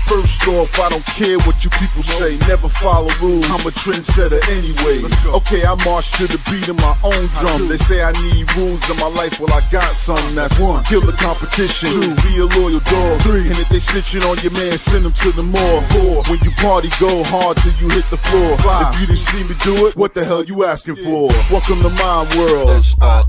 First off, I don't care what you people say. Never follow rules. I'm a trendsetter anyway. Okay, I march to the beat of my own drum. They say I need rules in my life. Well, I got some. That's one. Kill the competition. Two. Be a loyal dog. Three. And if they snitching on your man, send them to the mall. Four. When you party, go hard till you hit the floor. Five. If you didn't see me do it, what the hell you asking for? Welcome to my world. SINA.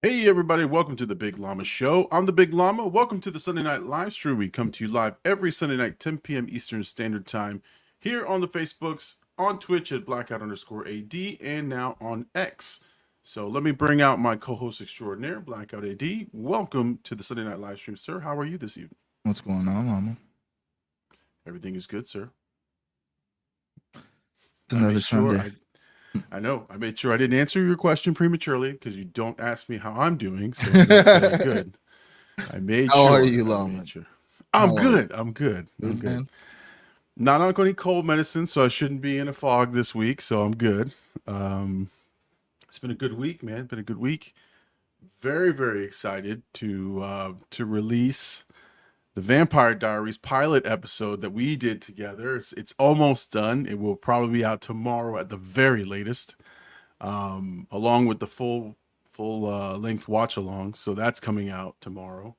Hey everybody, welcome to the Big Llama Show. I'm the Big Llama. Welcome to the Sunday night live stream. We come to you live every Sunday night, 10 p.m. Eastern Standard Time, here on the Facebooks, on Twitch at Blkout_AD, and now on X. So let me bring out my co-host extraordinaire, Blkout AD. Welcome to the Sunday night live stream, sir. How are you this evening? What's going on, Llama? Everything is good, sir. It's another Sunday. I know. I made sure I didn't answer your question prematurely because you don't ask me how I'm doing. So I'm gonna say good. I made How sure. Are you, Llama? I'm good. I'm good. I'm good. Man. Not on any cold medicine, so I shouldn't be in a fog this week. So I'm good. It's been a good week, man. Been a good week. Very, very excited to release the Vampire Diaries pilot episode that we did together. It's almost done. It will probably be out tomorrow at the very latest, along with the full length watch along. So that's coming out tomorrow.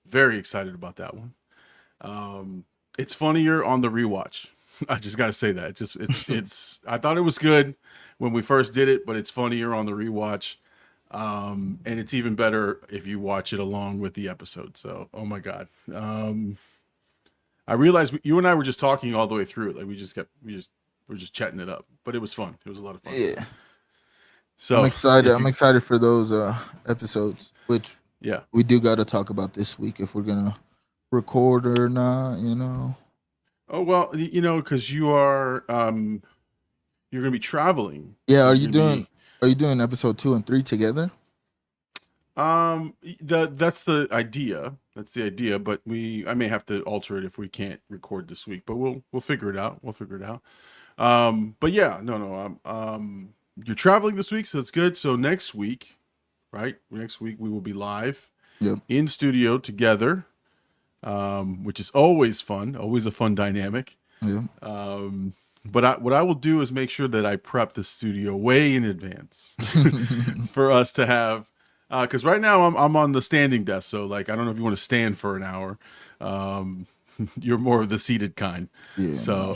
Very excited about that one. It's funnier on the rewatch. I just got to say that. It's I thought it was good when we first did it, but it's funnier on the rewatch. And it's even better if you watch it along with the episode. So, oh my God. I realized you and I were just talking all the way through it. Like we're just chatting it up, but it was fun. It was a lot of fun. Yeah. So I'm excited. I'm excited for those episodes, which we do got to talk about this week if we're going to record or not, you know. Oh, well, you know, cause you are, you're going to be traveling. Yeah. So Are you doing episode 2 and 3 together? That's the idea. That's the idea. But I may have to alter it if we can't record this week. But we'll figure it out. We'll figure it out. But yeah, no. You're traveling this week, so it's good. So next week, right? Next week we will be live in studio together, which is always fun. Always a fun dynamic. Yeah. But what I will do is make sure that I prep the studio way in advance for us to have, because right now I'm on the standing desk, so like I don't know if you want to stand for an hour. You're more of the seated kind, so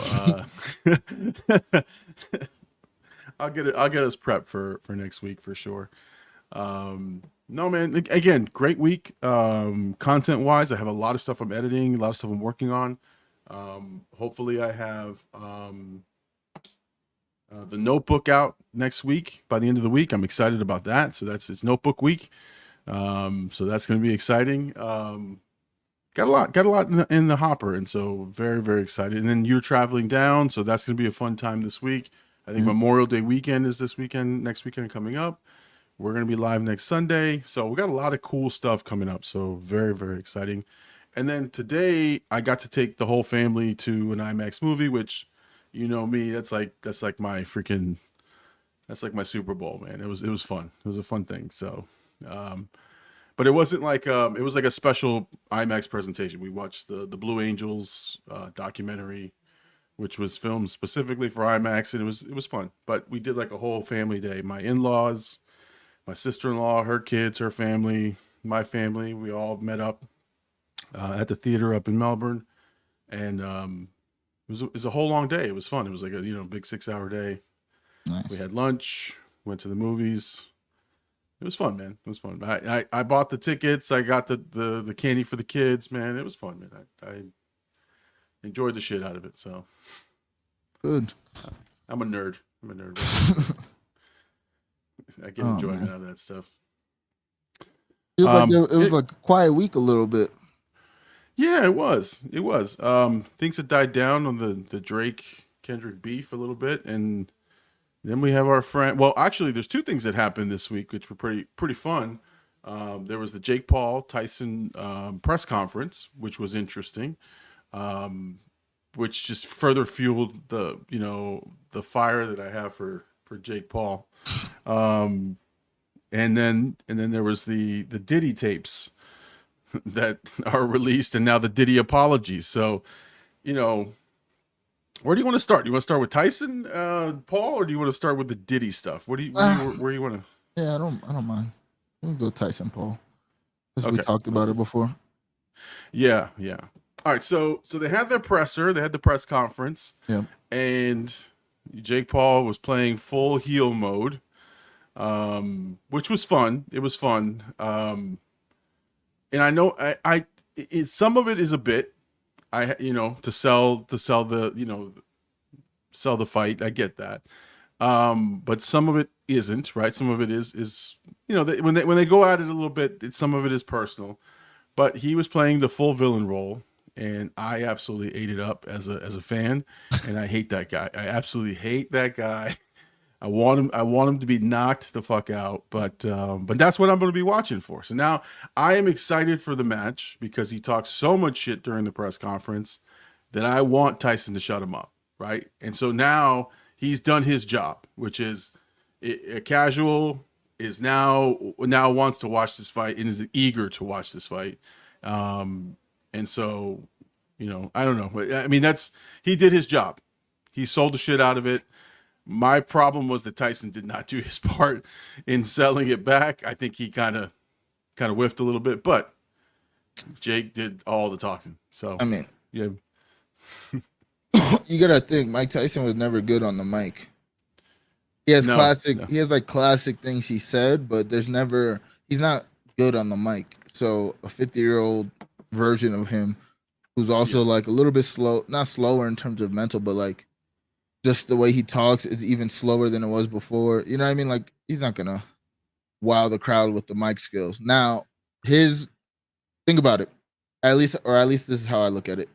I'll get us prepped for next week for sure. No man, again, great week. Content wise, I have a lot of stuff I'm editing, a lot of stuff I'm working on. Hopefully I have the notebook out next week by the end of the week. I'm excited about that. So it's notebook week. So that's going to be exciting. Got a lot in the hopper. And so very, very excited. And then you're traveling down. So that's going to be a fun time this week. I think Memorial Day weekend is this weekend, next weekend coming up. We're going to be live next Sunday. So we got a lot of cool stuff coming up. So very, very exciting. And then today I got to take the whole family to an IMAX movie, which, you know me, that's like my my Super Bowl, man. It was fun. It was a fun thing. So, but it wasn't like, it was like a special IMAX presentation. We watched the Blue Angels documentary, which was filmed specifically for IMAX, and it was fun. But we did like a whole family day. My in-laws, my sister-in-law, her kids, her family, my family, we all met up at the theater up in Melbourne, and it was a whole long day. It was fun. It was like a big 6-hour day. Nice. We had lunch, went to the movies. It was fun, man. It was fun. I bought the tickets. I got the candy for the kids, man. It was fun, man. I enjoyed the shit out of it. So good. I'm a nerd. I get enjoyment out of that stuff. Feels like it was like a quiet week a little bit. Yeah, it was. Things had died down on the Drake Kendrick beef a little bit, and then we have our friend. Well, actually, there's two things that happened this week which were pretty fun. There was the Jake Paul Tyson press conference, which was interesting, which just further fueled the fire that I have for Jake Paul. and then there was the Diddy tapes that are released, and now the Diddy apologies. So, you know, where do you want to start? Do you want to start with Tyson, Paul, or do you want to start with the Diddy stuff? Where do you want to? Yeah, I don't mind. We can go Tyson, Paul. Because we Okay, talked about it before. Yeah. All right, so they had their presser, they had the press conference, and Jake Paul was playing full heel mode, which was fun. It was fun, and I know some of it is a bit, to sell the sell the fight. I get that, but some of it isn't, right? Some of it is when they go at it a little bit, some of it is personal. But he was playing the full villain role, and I absolutely ate it up as a fan, and I hate that guy. I absolutely hate that guy. I want him to be knocked the fuck out, but that's what I'm going to be watching for. So now I am excited for the match because he talked so much shit during the press conference that I want Tyson to shut him up, right? And so now he's done his job, which is a casual is now wants to watch this fight and is eager to watch this fight. And so, I don't know. I mean, he did his job. He sold the shit out of it. My problem was that Tyson did not do his part in selling it back. I think he kind of whiffed a little bit, but Jake did all the talking. So, I mean, yeah. You got to think Mike Tyson was never good on the mic. He has he has like classic things he said, but he's not good on the mic. So a 50-year-old version of him who's also like a little bit slow, not slower in terms of mental, but like just the way he talks is even slower than it was before. You know what I mean? Like he's not going to wow the crowd with the mic skills. Now, think about it. At least this is how I look at it.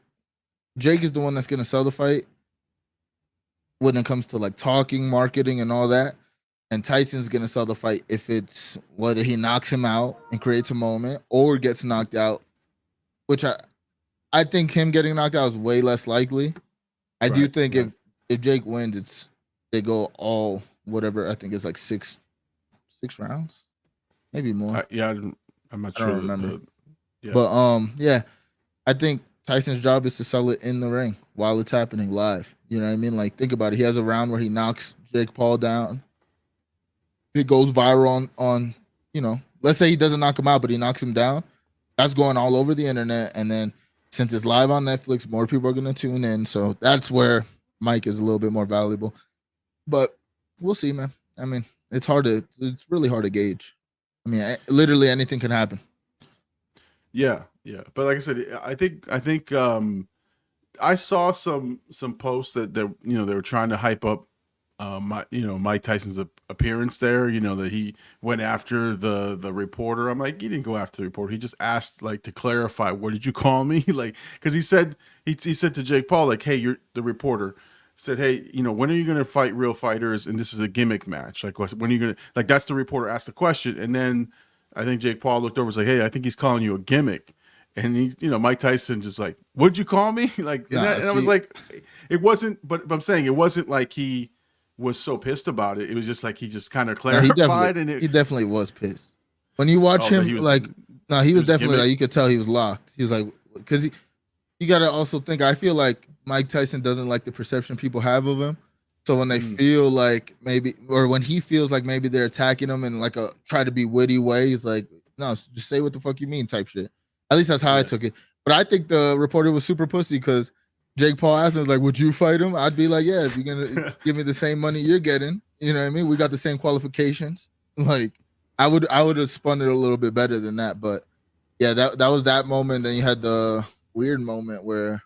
Jake is the one that's going to sell the fight when it comes to like talking, marketing, and all that. And Tyson's going to sell the fight if it's whether he knocks him out and creates a moment or gets knocked out, which I think him getting knocked out is way less likely. I do think if Jake wins, they go all whatever. I think it's like six rounds, maybe more. I'm not sure. I don't remember. But I think Tyson's job is to sell it in the ring while it's happening live. You know what I mean? Like, think about it. He has a round where he knocks Jake Paul down. It goes viral on let's say he doesn't knock him out, but he knocks him down. That's going all over the internet. And then since it's live on Netflix, more people are going to tune in. So that's where Mike is a little bit more valuable. But we'll see, man. I mean, it's really hard to gauge. I mean, literally anything can happen. Yeah. But like I said, I think I saw some posts that they were trying to hype up Mike Tyson's appearance there, that he went after the reporter. I'm like, he didn't go after the reporter. He just asked like to clarify, what did you call me? Like, because he said to Jake Paul, like, hey, you're the reporter. Said, hey, when are you going to fight real fighters? And this is a gimmick match. Like, when are you going to, like, that's the reporter asked the question. And then I think Jake Paul looked over and was like, hey, I think he's calling you a gimmick. And he, Mike Tyson just like, what'd you call me? Like, and I was like, it wasn't, but I'm saying it wasn't like he was so pissed about it. It was just like, he just kind of clarified. He definitely was pissed. When you watch him, he was definitely like, you could tell he was locked. He was like, because you got to also think, I feel like Mike Tyson doesn't like the perception people have of him. So when they feel like maybe, or when he feels like maybe they're attacking him in like a try to be witty way, he's like, no, just say what the fuck you mean type shit. At least that's how I took it. But I think the reporter was super pussy because Jake Paul asked him, like, would you fight him? I'd be like, yeah, if you're going to give me the same money you're getting, you know what I mean? We got the same qualifications. Like, I would have spun it a little bit better than that. But yeah, that was that moment. Then you had the weird moment where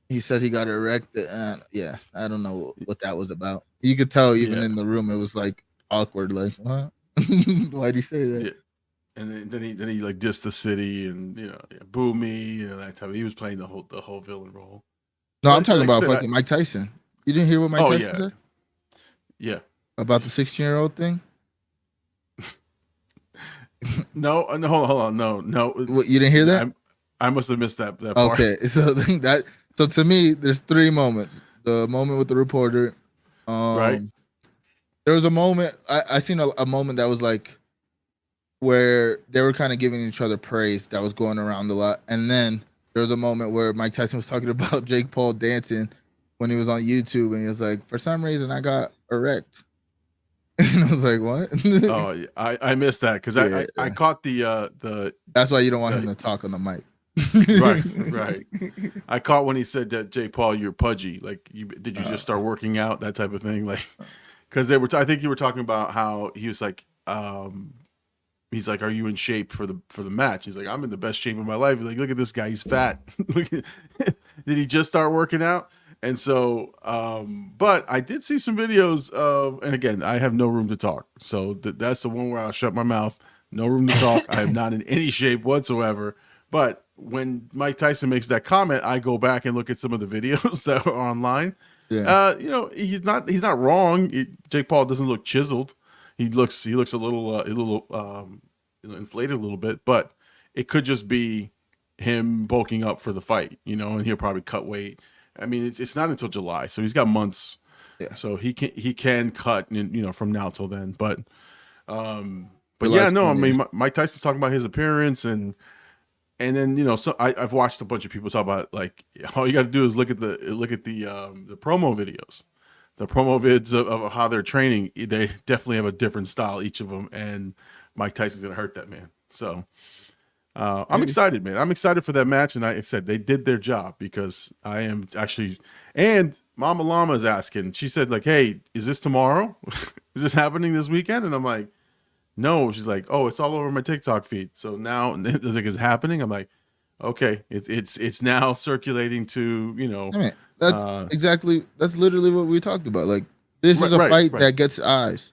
he said he got erected. And yeah, I don't know what that was about. You could tell even in the room, it was like awkward. Like, what? Why'd he say that? Yeah. And then he like dissed the city and boo me, that type of. He was playing the whole villain role. No, I'm talking about fucking Mike Tyson. You didn't hear what Mike Tyson said? Yeah. About the 16-year-old thing? No, hold on, no. What, you didn't hear that? I must have missed that part. Okay, so to me, there's three moments. The moment with the reporter, right. There was a moment I seen a moment that was like where they were kind of giving each other praise that was going around a lot. And then there was a moment where Mike Tyson was talking about Jake Paul dancing when he was on YouTube, and he was like, for some reason I got erect. And I was like, what? Oh, I missed that because I caught the. That's why you don't want him to talk on the mic. Right. I caught when he said that, Jake Paul, you're pudgy. Like, did you just start working out? That type of thing. Like, because they were. I think you were talking about how he was like, he's like, are you in shape for the match? He's like, I'm in the best shape of my life. He's like, look at this guy, he's fat. Did he just start working out? And so, but I did see some videos of, and again, I have no room to talk. So that's the one where I'll shut my mouth. No room to talk. I am not in any shape whatsoever. But when Mike Tyson makes that comment, I go back and look at some of the videos that are online. Yeah. You know, he's not wrong. Jake Paul doesn't look chiseled. He looks a little inflated a little bit, but it could just be him bulking up for the fight, you know, and he'll probably cut weight. I mean, it's not until July, so he's got months. Yeah. So he can cut, you know, from now till then. But July, yeah, no, I mean, Mike Tyson's talking about his appearance, and then, you know, so I've watched a bunch of people talk about, like, all you got to do is look at the promo videos, the promo vids of how they're training. They definitely have a different style, each of them, and Mike Tyson's gonna hurt that man. So. I'm excited, man. I'm excited for that match, and I said they did their job because I am actually. And Mama Llama is asking. She said, like, "Hey, is this tomorrow? Is this happening this weekend?" And I'm like, "No." She's like, "Oh, it's all over my TikTok feed." So now it's like, it's happening. I'm like, "Okay, it's now circulating to, you know." I mean, that's literally what we talked about. Like, this is a fight that gets eyes.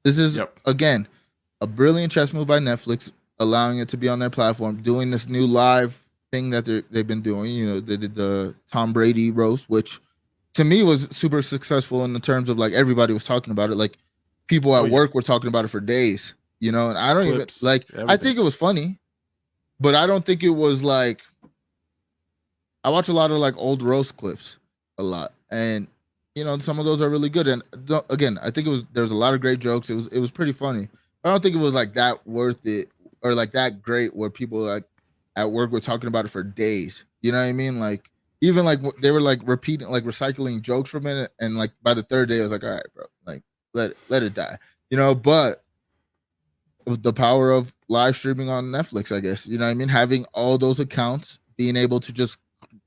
This is again a brilliant chess move by Netflix, allowing it to be on their platform, doing this new live thing that they've been doing. You know, they did the Tom Brady roast, which to me was super successful in the terms of, like, everybody was talking about it. Like, people at work were talking about it for days, you know, and I don't Clips, even like, everything. I think it was funny, but I don't think it was like, I watch a lot of like old roast clips a lot. And, you know, some of those are really good. And again, I think there's a lot of great jokes. It was pretty funny. I don't think it was like that worth it or like that great where people like at work were talking about it for days. You know what I mean? Like, even like they were like repeating, like recycling jokes from it. And like by the third day, I was like, all right, bro, like let it die, you know. But the power of live streaming on Netflix, I guess, you know what I mean? Having all those accounts, being able to just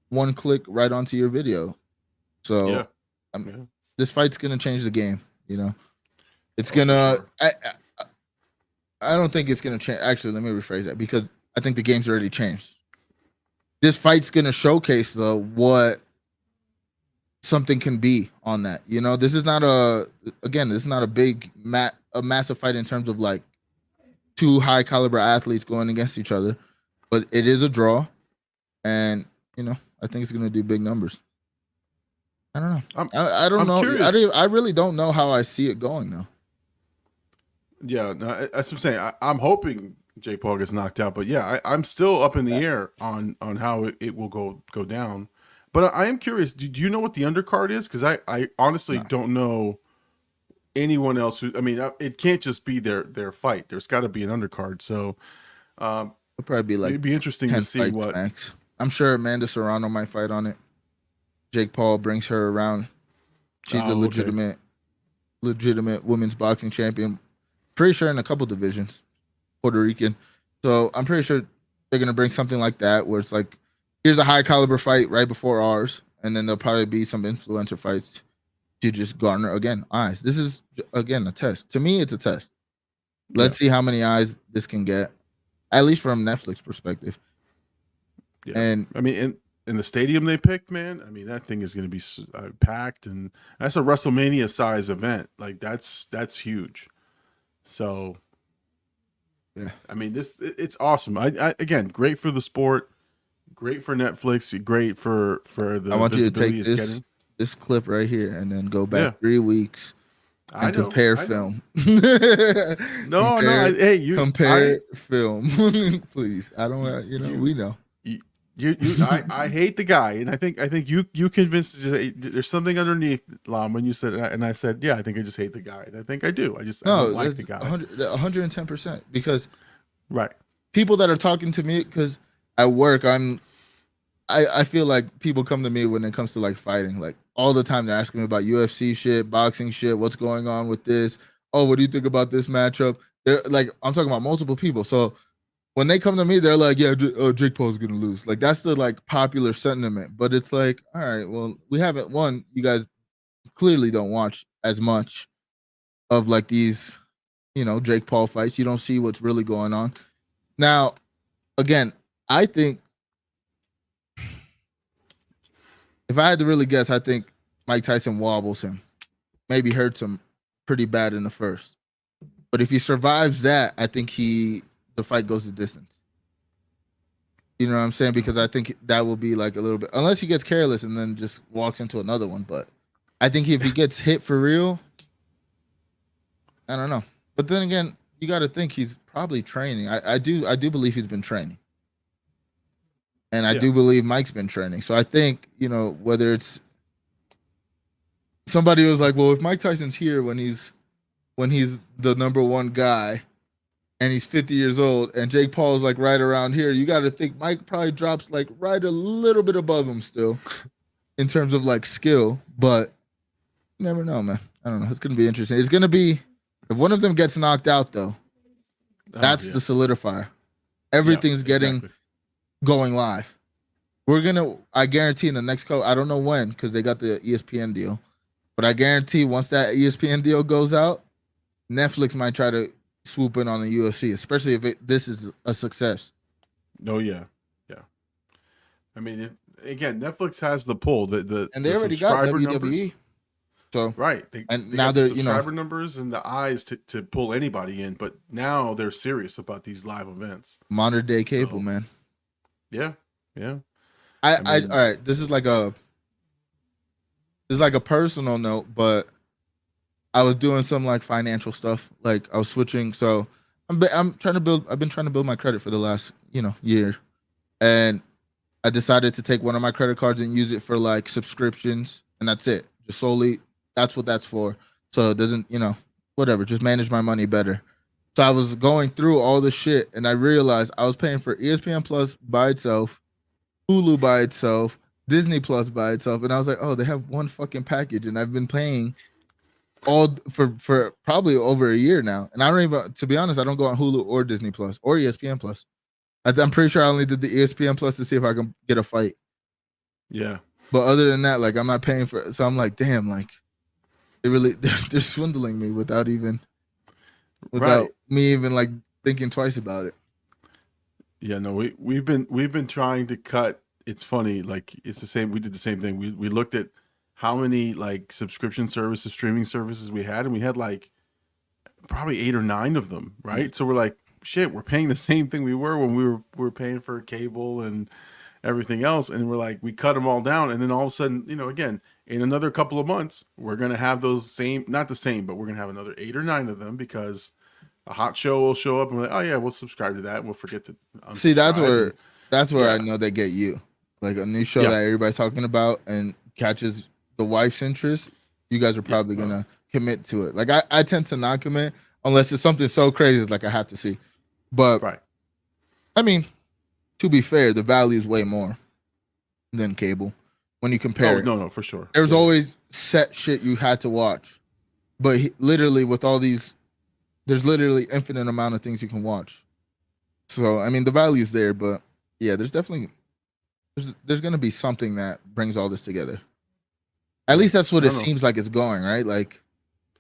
one click right onto your video. So yeah. I mean, this fight's going to change the game, you know. It's going to, sure. I don't think it's going to change. Actually, let me rephrase that, because I think the game's already changed. This fight's going to showcase, though, what something can be on that. You know, this is not a big, massive fight in terms of like two high caliber athletes going against each other, but it is a draw. And, you know, I think it's going to do big numbers. I don't know. I don't know. I really don't know how I see it going, though. Yeah, no, that's what I'm saying. I'm hoping Jake Paul gets knocked out, but yeah, I'm still up in the air on how it will go down. But I am curious. Do you know what the undercard is? Because I honestly don't know anyone else who. I mean, it can't just be their fight. There's got to be an undercard. So it'll probably be like, it'd be interesting to see what. Max. I'm sure Amanda Serrano might fight on it. Jake Paul brings her around. She's the legitimate women's boxing champion. Pretty sure in a couple divisions, Puerto Rican. So I'm pretty sure they're gonna bring something like that, where it's like, here's a high caliber fight right before ours, and then there'll probably be some influencer fights to just garner again eyes. This is again a test. To me, it's a test. Let's see how many eyes this can get, at least from Netflix perspective. Yeah. And I mean, in the stadium they picked, man, I mean, that thing is going to be packed, and that's a WrestleMania size event. Like that's huge. So, yeah, I mean, it's awesome. I again, great for the sport, great for Netflix, great for the. I want you to take this clip right here and then go back 3 weeks and compare film. Compare film, please. I don't. You know, we know. I hate the guy, and I think you convinced there's something underneath, Lam, when you said that, and I said, yeah, I think I just hate the guy, and I think I do. I don't like the guy. 110%, because Right. People that are talking to me, because at work I feel like people come to me when it comes to like fighting, like all the time. They're asking me about UFC shit, boxing shit, what's going on with this. Oh, what do you think about this matchup? They're like, I'm talking about multiple people. So when they come to me, they're like, yeah, Jake Paul's gonna lose. Like that's the like popular sentiment. But it's like, all right, well, we haven't won. You guys clearly don't watch as much of like these, Jake Paul fights. You don't see what's really going on. Now, again, I think if I had to really guess, I think Mike Tyson wobbles him, maybe hurts him pretty bad in the first. But if he survives that, I think the fight goes the distance. You know what I'm saying? Because I think that will be like a little bit, unless he gets careless and then just walks into another one. But I think if he gets hit for real, I don't know. But then again, you got to think he's probably training. I do believe he's been training. And I do believe Mike's been training. So I think, whether it's somebody was like, well, if Mike Tyson's here when he's the number one guy and he's 50 years old and Jake Paul's like right around here, you got to think Mike probably drops like right a little bit above him still in terms of like skill. But you never know, man. I don't know. It's going to be interesting. It's going to be, if one of them gets knocked out, though, that's the solidifier. Everything's getting going live. I guarantee in the next I don't know when, because they got the ESPN deal, but I guarantee once that ESPN deal goes out, Netflix might try to swoop in on the UFC, especially if this is a success. Oh yeah. I mean, again, Netflix has the pull. And they already got WWE. Numbers. So right, and they now got they're the subscriber numbers and the eyes to pull anybody in. But now they're serious about these live events. Modern day cable, man. Yeah. I all right. This is like a personal note, but I was doing some like financial stuff. Like I was switching, so I'm trying to build. I've been trying to build my credit for the last year, and I decided to take one of my credit cards and use it for like subscriptions, and that's it. Just solely, that's what that's for. So it doesn't, whatever. Just manage my money better. So I was going through all the shit, and I realized I was paying for ESPN Plus by itself, Hulu by itself, Disney Plus by itself, and I was like, oh, they have one fucking package, and I've been paying all for probably over a year now, and I don't even, to be honest, I don't go on Hulu or Disney Plus or ESPN Plus. I'm pretty sure I only did the ESPN Plus to see if I can get a fight. Yeah, but other than that, like I'm not paying for it, so I'm like, damn, like they're swindling me without me even like thinking twice about it. Yeah, no, we've been trying to cut. It's funny, like it's the same. We did the same thing. We looked at how many like subscription services, streaming services we had, and we had like probably 8 or 9 of them, right? Yeah. So we're like, shit, we're paying the same thing we were when we were paying for cable and everything else, and we're like, we cut them all down, and then all of a sudden, again, in another couple of months, we're gonna have those same, not the same, but we're gonna have another 8 or 9 of them because a hot show will show up and we're like, oh yeah, we'll subscribe to that, and we'll forget to see. That's where I know they get you, like a new show that everybody's talking about and catches the wife's interest. You guys are probably gonna commit to it. Like I tend to not commit unless it's something so crazy, it's like I have to see. But I mean, to be fair, the value is way more than cable when you compare. No, for sure. There's always set shit you had to watch, but literally with all these, there's literally infinite amount of things you can watch. So I mean, the value is there, but yeah, there's definitely there's gonna be something that brings all this together. At least that's what it seems like it's going, right? Like,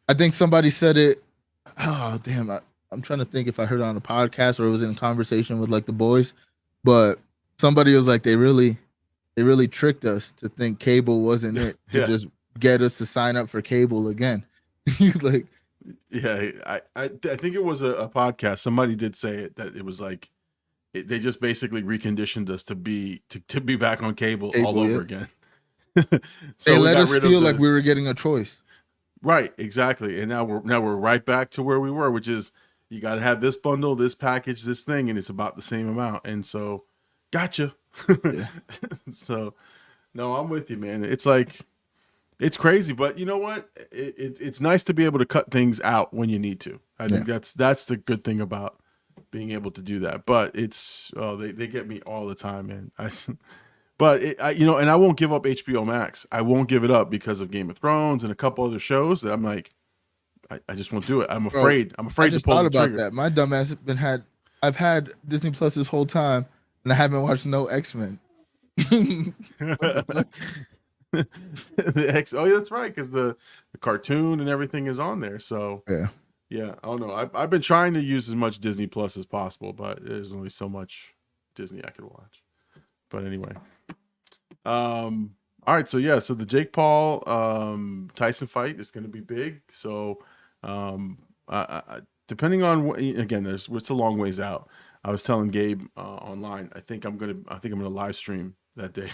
I think somebody said it. Oh damn! I'm trying to think if I heard it on a podcast or it was in a conversation with like the boys, but somebody was like, they really tricked us to think cable wasn't it to just get us to sign up for cable again. Like, yeah, I think it was a podcast. Somebody did say it, that it was like they just basically reconditioned us to be back on cable all over again. So they let us feel like we were getting a choice. Right, exactly. And now we're right back to where we were, which is you got to have this bundle, this package, this thing, and it's about the same amount. And so, gotcha. Yeah. So, no, I'm with you, man. It's like, it's crazy, but you know what? It's nice to be able to cut things out when you need to. I think that's the good thing about being able to do that. But it's they get me all the time, man. But and I won't give up HBO Max. I won't give it up because of Game of Thrones and a couple other shows that I'm like, I just won't do it. I'm afraid. I'm afraid to pull the trigger. That. My dumbass I've had Disney Plus this whole time, and I haven't watched no X-Men. The X. Oh, yeah, that's right, because the cartoon and everything is on there. So yeah. I don't know. I've been trying to use as much Disney Plus as possible, but there's only so much Disney I could watch. But anyway, all right. So yeah, so the Jake Paul Tyson fight is going to be big. So depending on again, it's a long ways out. I was telling Gabe online. I think I'm gonna live stream that day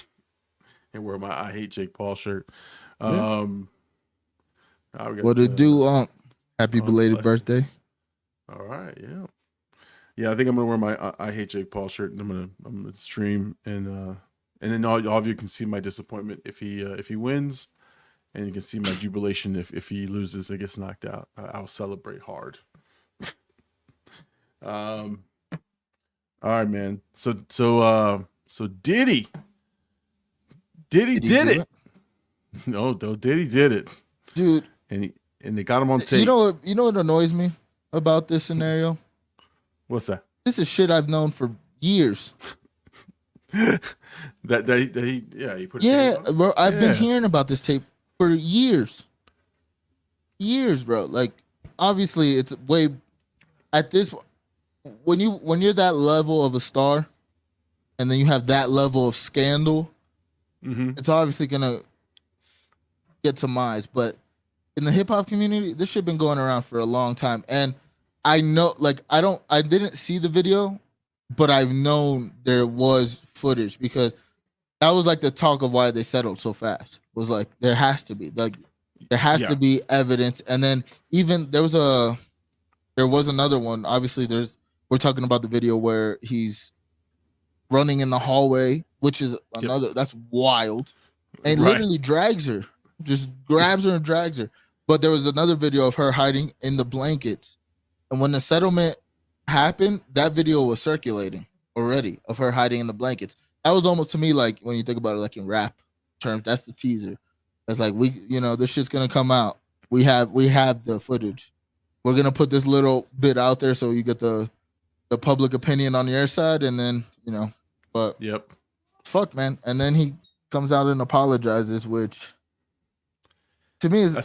and wear my I Hate Jake Paul shirt. What it do? Happy belated birthday. All right, yeah. I think I'm gonna wear my I Hate Jake Paul shirt, and I'm gonna stream, and then all of you can see my disappointment if he wins, and you can see my jubilation if he loses or gets knocked out. I'll celebrate hard. All right, man. So Diddy did it. No, Diddy did it, dude. And they got him on tape. You know what annoys me about this scenario? What's that? This is shit I've known for years. He put a tape on? Bro, I've been hearing about this tape for years, bro. Like, obviously, it's way at this when you're that level of a star, and then you have that level of scandal. It's obviously gonna get some eyes, but in the hip hop community, this shit been going around for a long time, and I know, like, I didn't see the video, but I've known there was footage because that was like the talk of why they settled so fast. Was like there has to be to be evidence, and then even there was another one. Obviously, we're talking about the video where he's running in the hallway, which is another that's wild, and literally drags her, just grabs her and drags her. But there was another video of her hiding in the blankets. And when the settlement happened, that video was circulating already of her hiding in the blankets. That was almost, to me, like, when you think about it, like in rap terms, that's the teaser. It's like, this shit's going to come out. We have the footage. We're going to put this little bit out there so you get the public opinion on your side. And then, but fuck, man. And then he comes out and apologizes, which to me that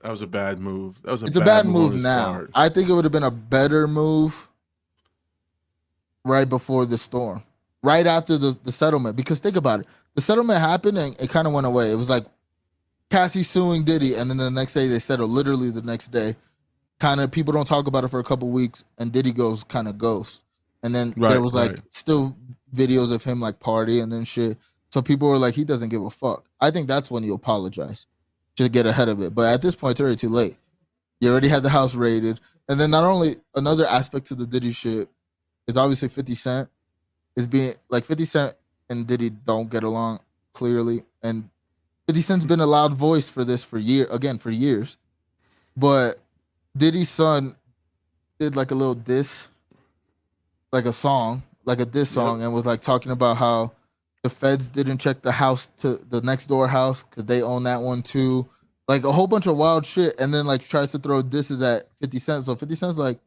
was a bad move. It's a bad move now. Part. I think it would have been a better move right before the storm, right after the settlement. Because think about it, the settlement happened and it kind of went away. It was like Cassie suing Diddy, and then the next day they settled. Literally the next day, kind of people don't talk about it for a couple weeks, and Diddy goes kind of ghost. And then there was like still videos of him like partying and shit. So people were like, he doesn't give a fuck. I think that's when you apologize. To get ahead of it. But at this point, it's already too late. You already had the house raided. And then not only another aspect to the Diddy shit is obviously 50 Cent is being like 50 Cent and Diddy don't get along clearly. And 50 Cent's been a loud voice for this for years. But Diddy's son did like a little diss, like a diss song, and was like talking about how the feds didn't check the house to the next door house because they own that one too. Like a whole bunch of wild shit. And then like tries to throw disses at 50 Cent. So 50 Cent's like,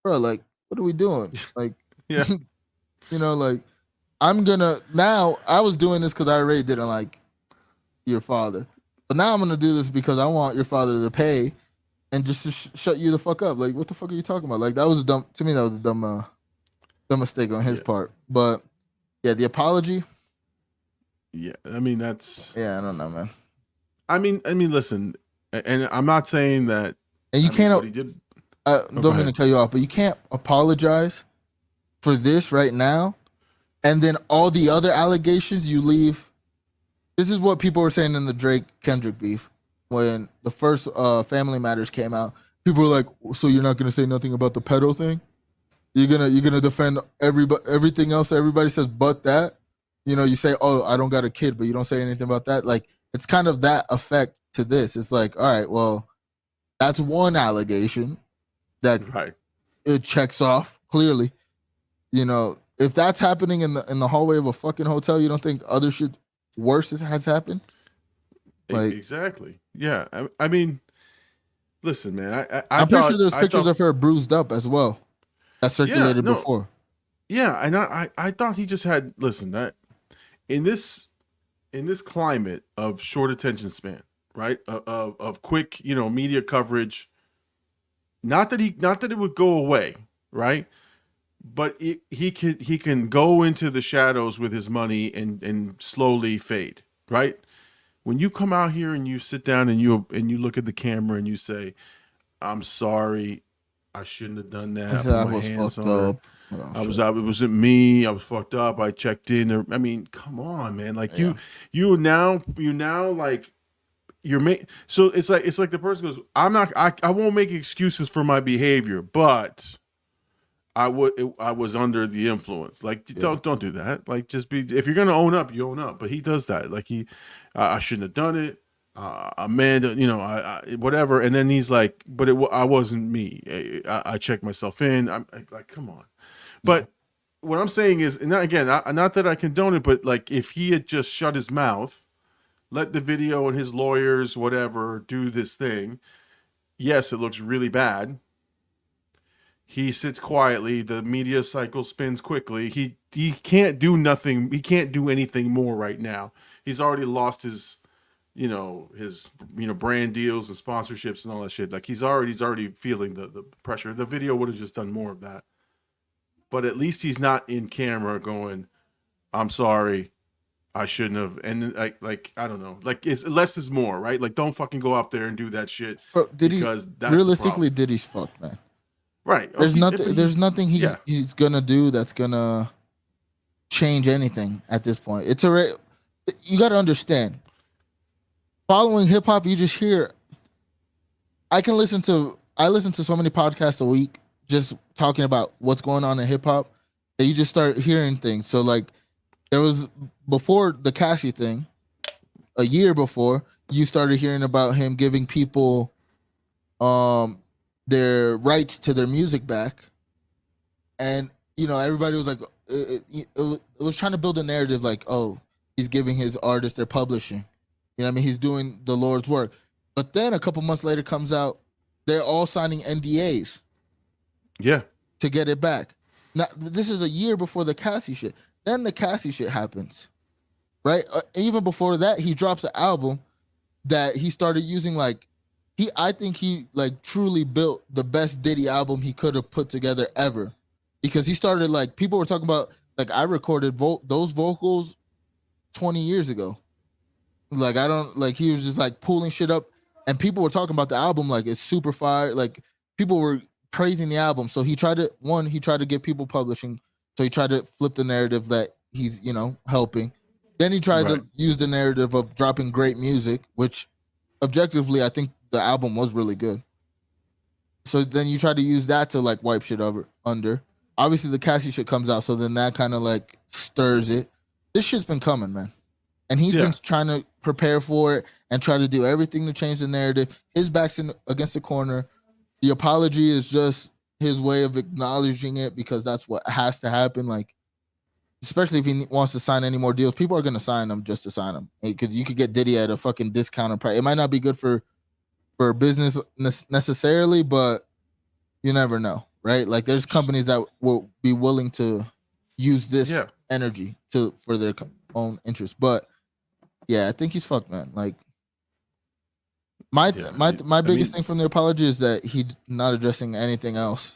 bro, like, what are we doing? Like, like now I was doing this because I already didn't like your father. But now I'm going to do this because I want your father to pay and just to shut you the fuck up. Like, what the fuck are you talking about? Like, that was a dumb mistake on his part. But yeah, the apology. Yeah, I mean that's. Yeah, I don't know, man. I mean, listen, and I'm not saying that. And you can't. Don't mean to cut you off, but you can't apologize for this right now, and then all the other allegations you leave. This is what people were saying in the Drake Kendrick beef when the first Family Matters came out. People were like, "So you're not gonna say nothing about the pedo thing? You're gonna defend everything else everybody says, but that." You say, "Oh, I don't got a kid," but you don't say anything about that. Like, it's kind of that effect to this. It's like, all right, well, that's one allegation that it checks off clearly. You know, if that's happening in the hallway of a fucking hotel, you don't think other shit worse has happened? Like, exactly. Yeah. I mean, listen, man. I'm pretty sure there's pictures of her bruised up as well that Yeah. circulated No. before. Yeah. And I thought he just had. Listen, that in this climate of short attention span, right? Of quick, media coverage. Not that it would go away, right? But he can go into the shadows with his money and slowly fade, right? When you come out here and you sit down and you look at the camera and you say, "I'm sorry, I shouldn't have done that. I I said I put my was hands fucked on her. up. It wasn't me. I was fucked up. I checked in." I mean, come on, man. Like you now like so it's like the person goes, I won't make excuses for my behavior, but I was under the influence. Like don't do that. Like just be, if you're gonna own up, you own up. But he does that. Like I shouldn't have done it. Amanda, I whatever. And then he's like, but I wasn't me. I checked myself in. I'm like, come on. But what I'm saying is, and not that I condone it, but like if he had just shut his mouth, let the video and his lawyers, whatever, do this thing. Yes, it looks really bad. He sits quietly. The media cycle spins quickly. He can't do nothing. He can't do anything more right now. He's already lost his brand deals and sponsorships and all that shit. Like he's already feeling the pressure. The video would have just done more of that. But at least he's not in camera going, "I'm sorry, I shouldn't have." And like I don't know. Like it's less is more, right? Like don't fucking go out there and do that shit. Bro, that's realistically did he's fucked, man. Right. There's nothing he's gonna do that's gonna change anything at this point. It's already, you got to understand. Following hip hop, you just hear. I listen to so many podcasts a week just talking about what's going on in hip hop that you just start hearing things. So like there was before the Cassie thing, a year before, you started hearing about him giving people their rights to their music back, and everybody was like, it was trying to build a narrative like, oh, he's giving his artists their publishing, I mean, he's doing the Lord's work. But then a couple months later comes out, they're all signing NDAs, to get it back. Now this is a year before the Cassie shit. Then the Cassie shit happens, right? Even before that, he drops an album that he started using like. I think he like truly built the best Diddy album he could have put together ever, because he started like people were talking about like I recorded those vocals 20 years ago. Like I don't like he was just like pulling shit up, and people were talking about the album like it's super fire. Like people were praising the album, so he tried to get people publishing. So he tried to flip the narrative that he's helping. Then he tried to use the narrative of dropping great music, which objectively I think the album was really good. So then you try to use that to like wipe shit under. Obviously the Cassie shit comes out, so then that kind of like stirs it. This shit's been coming, man. And he's been trying to prepare for it and try to do everything to change the narrative. His back's against the corner. The apology is just his way of acknowledging it, because that's what has to happen. Like, especially if he wants to sign any more deals, people are going to sign them just to sign them, because you could get Diddy at a fucking discounted price. It might not be good for business necessarily, but you never know, right? Like there's companies that will be willing to use this energy for their own interest. But yeah, I think he's fucked, man. Like my biggest thing from the apology is that he's not addressing anything else.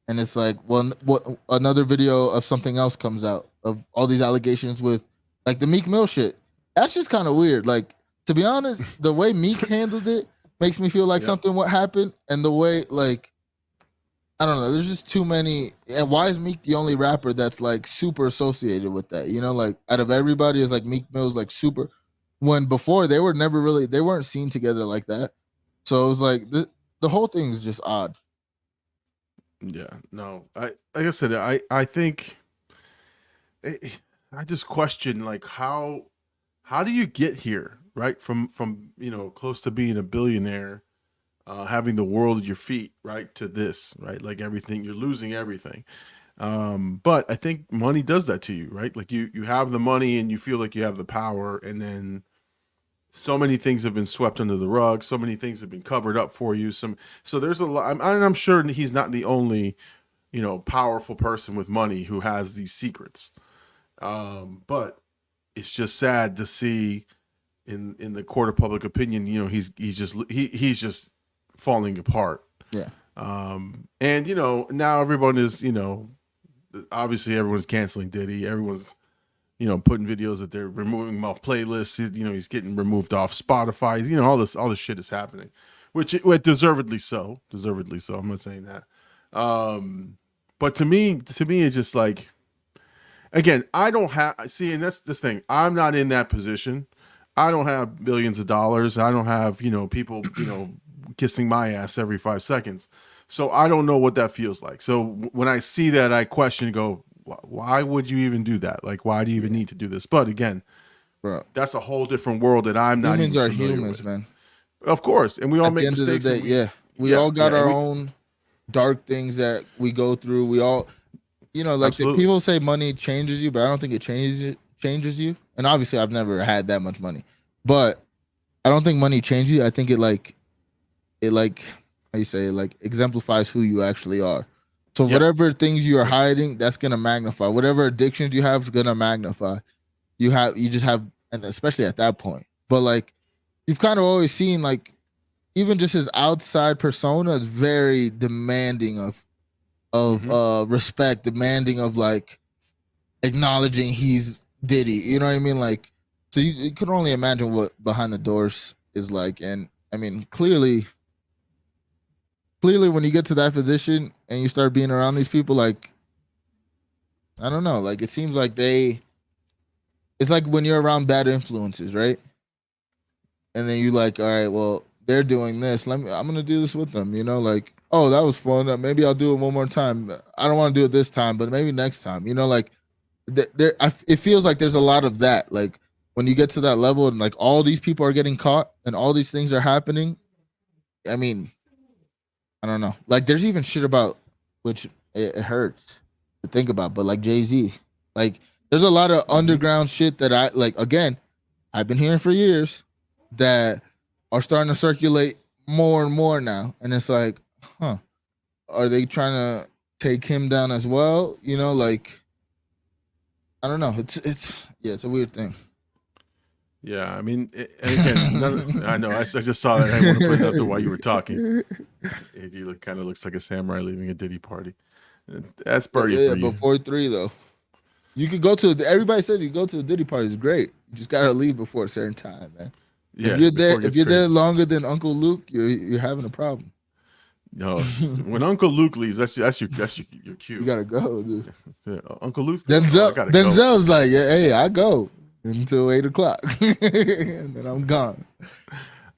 And it's like, well, what another video of something else comes out of all these allegations with like the Meek Mill shit. That's just kind of weird. Like, to be honest, the way Meek handled it makes me feel like something what happened, and the way like I don't know, there's just too many. And why is Meek the only rapper that's like super associated with that? Like out of everybody, is like Meek Mill's like super. When before they weren't seen together like that. So it was like the whole thing is just odd. Yeah, no, like I said, I think I just question like how do you get here, right? From close to being a billionaire, having the world at your feet, right, to this, right? Like everything, you're losing everything. But I think money does that to you, right? Like you have the money and you feel like you have the power, and then so many things have been swept under the rug. So many things have been covered up for you. So there's a lot. I'm sure he's not the only, powerful person with money who has these secrets. But it's just sad to see in the court of public opinion, he's just falling apart. Yeah. And now everyone is, obviously everyone's canceling Diddy. Everyone's, putting videos that they're removing him off playlists. He's getting removed off Spotify. All this shit is happening, which deservedly so. Deservedly so. I'm not saying that. But to me, it's just like, again, I don't have, and that's this thing. I'm not in that position. I don't have billions of dollars. I don't have, people, kissing my ass every 5 seconds. So I don't know what that feels like. So when I see that, I question and go, why would you even do that? Like, why do you even need to do this? But again, bro, that's a whole different world that I'm not. Humans are humans, man. Of course. And we all make mistakes. We all got our own dark things that we go through. We all, like people say money changes you, but I don't think it changes you. And obviously I've never had that much money, but I don't think money changes you. I think it how you say it, like exemplifies who you actually are. So whatever things you are hiding, that's gonna magnify. Whatever addictions you have is gonna magnify. You just have, and especially at that point. But like, you've kind of always seen, like, even just his outside persona is very demanding of respect, demanding of like acknowledging he's Diddy. You know what I mean? Like, so you could only imagine what behind the doors is like. And I mean, clearly when you get to that position and you start being around these people, like, I don't know, like, it seems like it's like when you're around bad influences, right? And then you like, all right, well, they're doing this. I'm going to do this with them, like, oh, that was fun. Maybe I'll do it one more time. I don't want to do it this time, but maybe next time, like, it feels like there's a lot of that. Like, when you get to that level and like all these people are getting caught and all these things are happening, I mean, I don't know. Like, there's even shit about, which it hurts to think about, but like Jay-Z, like, there's a lot of underground shit that I like. Again, I've been hearing for years that are starting to circulate more and more now, and it's like, are they trying to take him down as well? Like, I don't know. It's a weird thing. Yeah, I mean, again, I know. I just saw that. I want to put it out there while you were talking. He kind of looks like a samurai leaving a Diddy party. That's birdie for you. Before 3 though. You could go to. Everybody said you go to the Diddy party is great. You just gotta leave before a certain time, man. Yeah, if you're there longer than Uncle Luke, you're having a problem. No, when Uncle Luke leaves, that's your cue. You gotta go, dude. Yeah, Uncle Luke. Denzel's like, hey, I go until 8:00, and then I'm gone.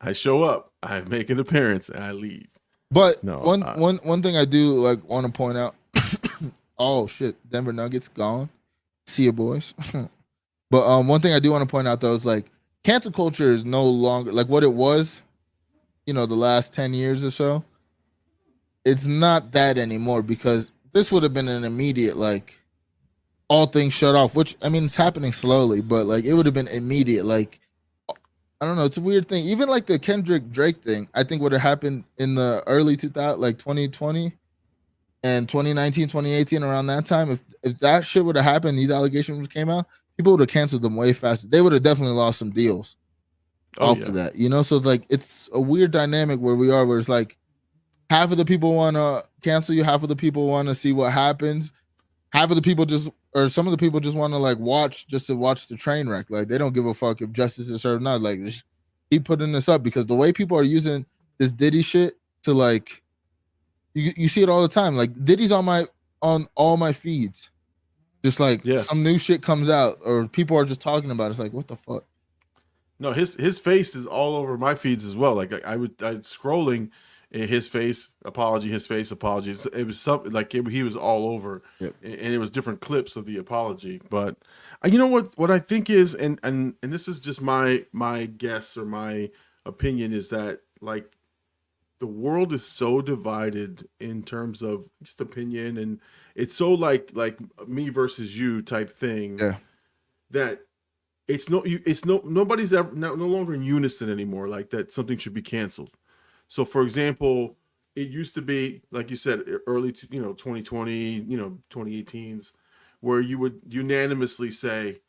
I show up, I make an appearance, and I leave. But one thing I do like want to point out. Oh shit, Denver Nuggets gone. See you, boys. But one thing I do want to point out though is like cancel culture is no longer like what it was, the last 10 years or so. It's not that anymore because this would have been an immediate like all things shut off, which I mean it's happening slowly, but like it would have been immediate. Like I don't know, it's a weird thing. Even like the Kendrick Drake thing, I think would have happened in the early 2000, like 2020 and 2019, 2018, around that time. If that shit would have happened, these allegations came out, people would have canceled them way faster. They would have definitely lost some deals off of that, So like it's a weird dynamic where we are, where it's like half of the people want to cancel you, half of the people want to see what happens, half of the people some of the people just want to like watch the train wreck. Like they don't give a fuck if justice is served or not. Like just keep putting this up because the way people are using this Diddy shit to like, you see it all the time. Like Diddy's on all my feeds. Just like some new shit comes out or people are just talking about it. It's like, what the fuck? No, his face is all over my feeds as well. Like I scrolling his face, apology, his face, apology. It was something like he was all over, and it was different clips of the apology. But you know what I think is, and this is just my guess or my opinion is that like the world is so divided in terms of just opinion, and it's so like me versus you type thing. Yeah. That nobody's ever no longer in unison anymore. Like that something should be canceled. So, for example, it used to be, like you said, early 2020, 2018s, where you would unanimously say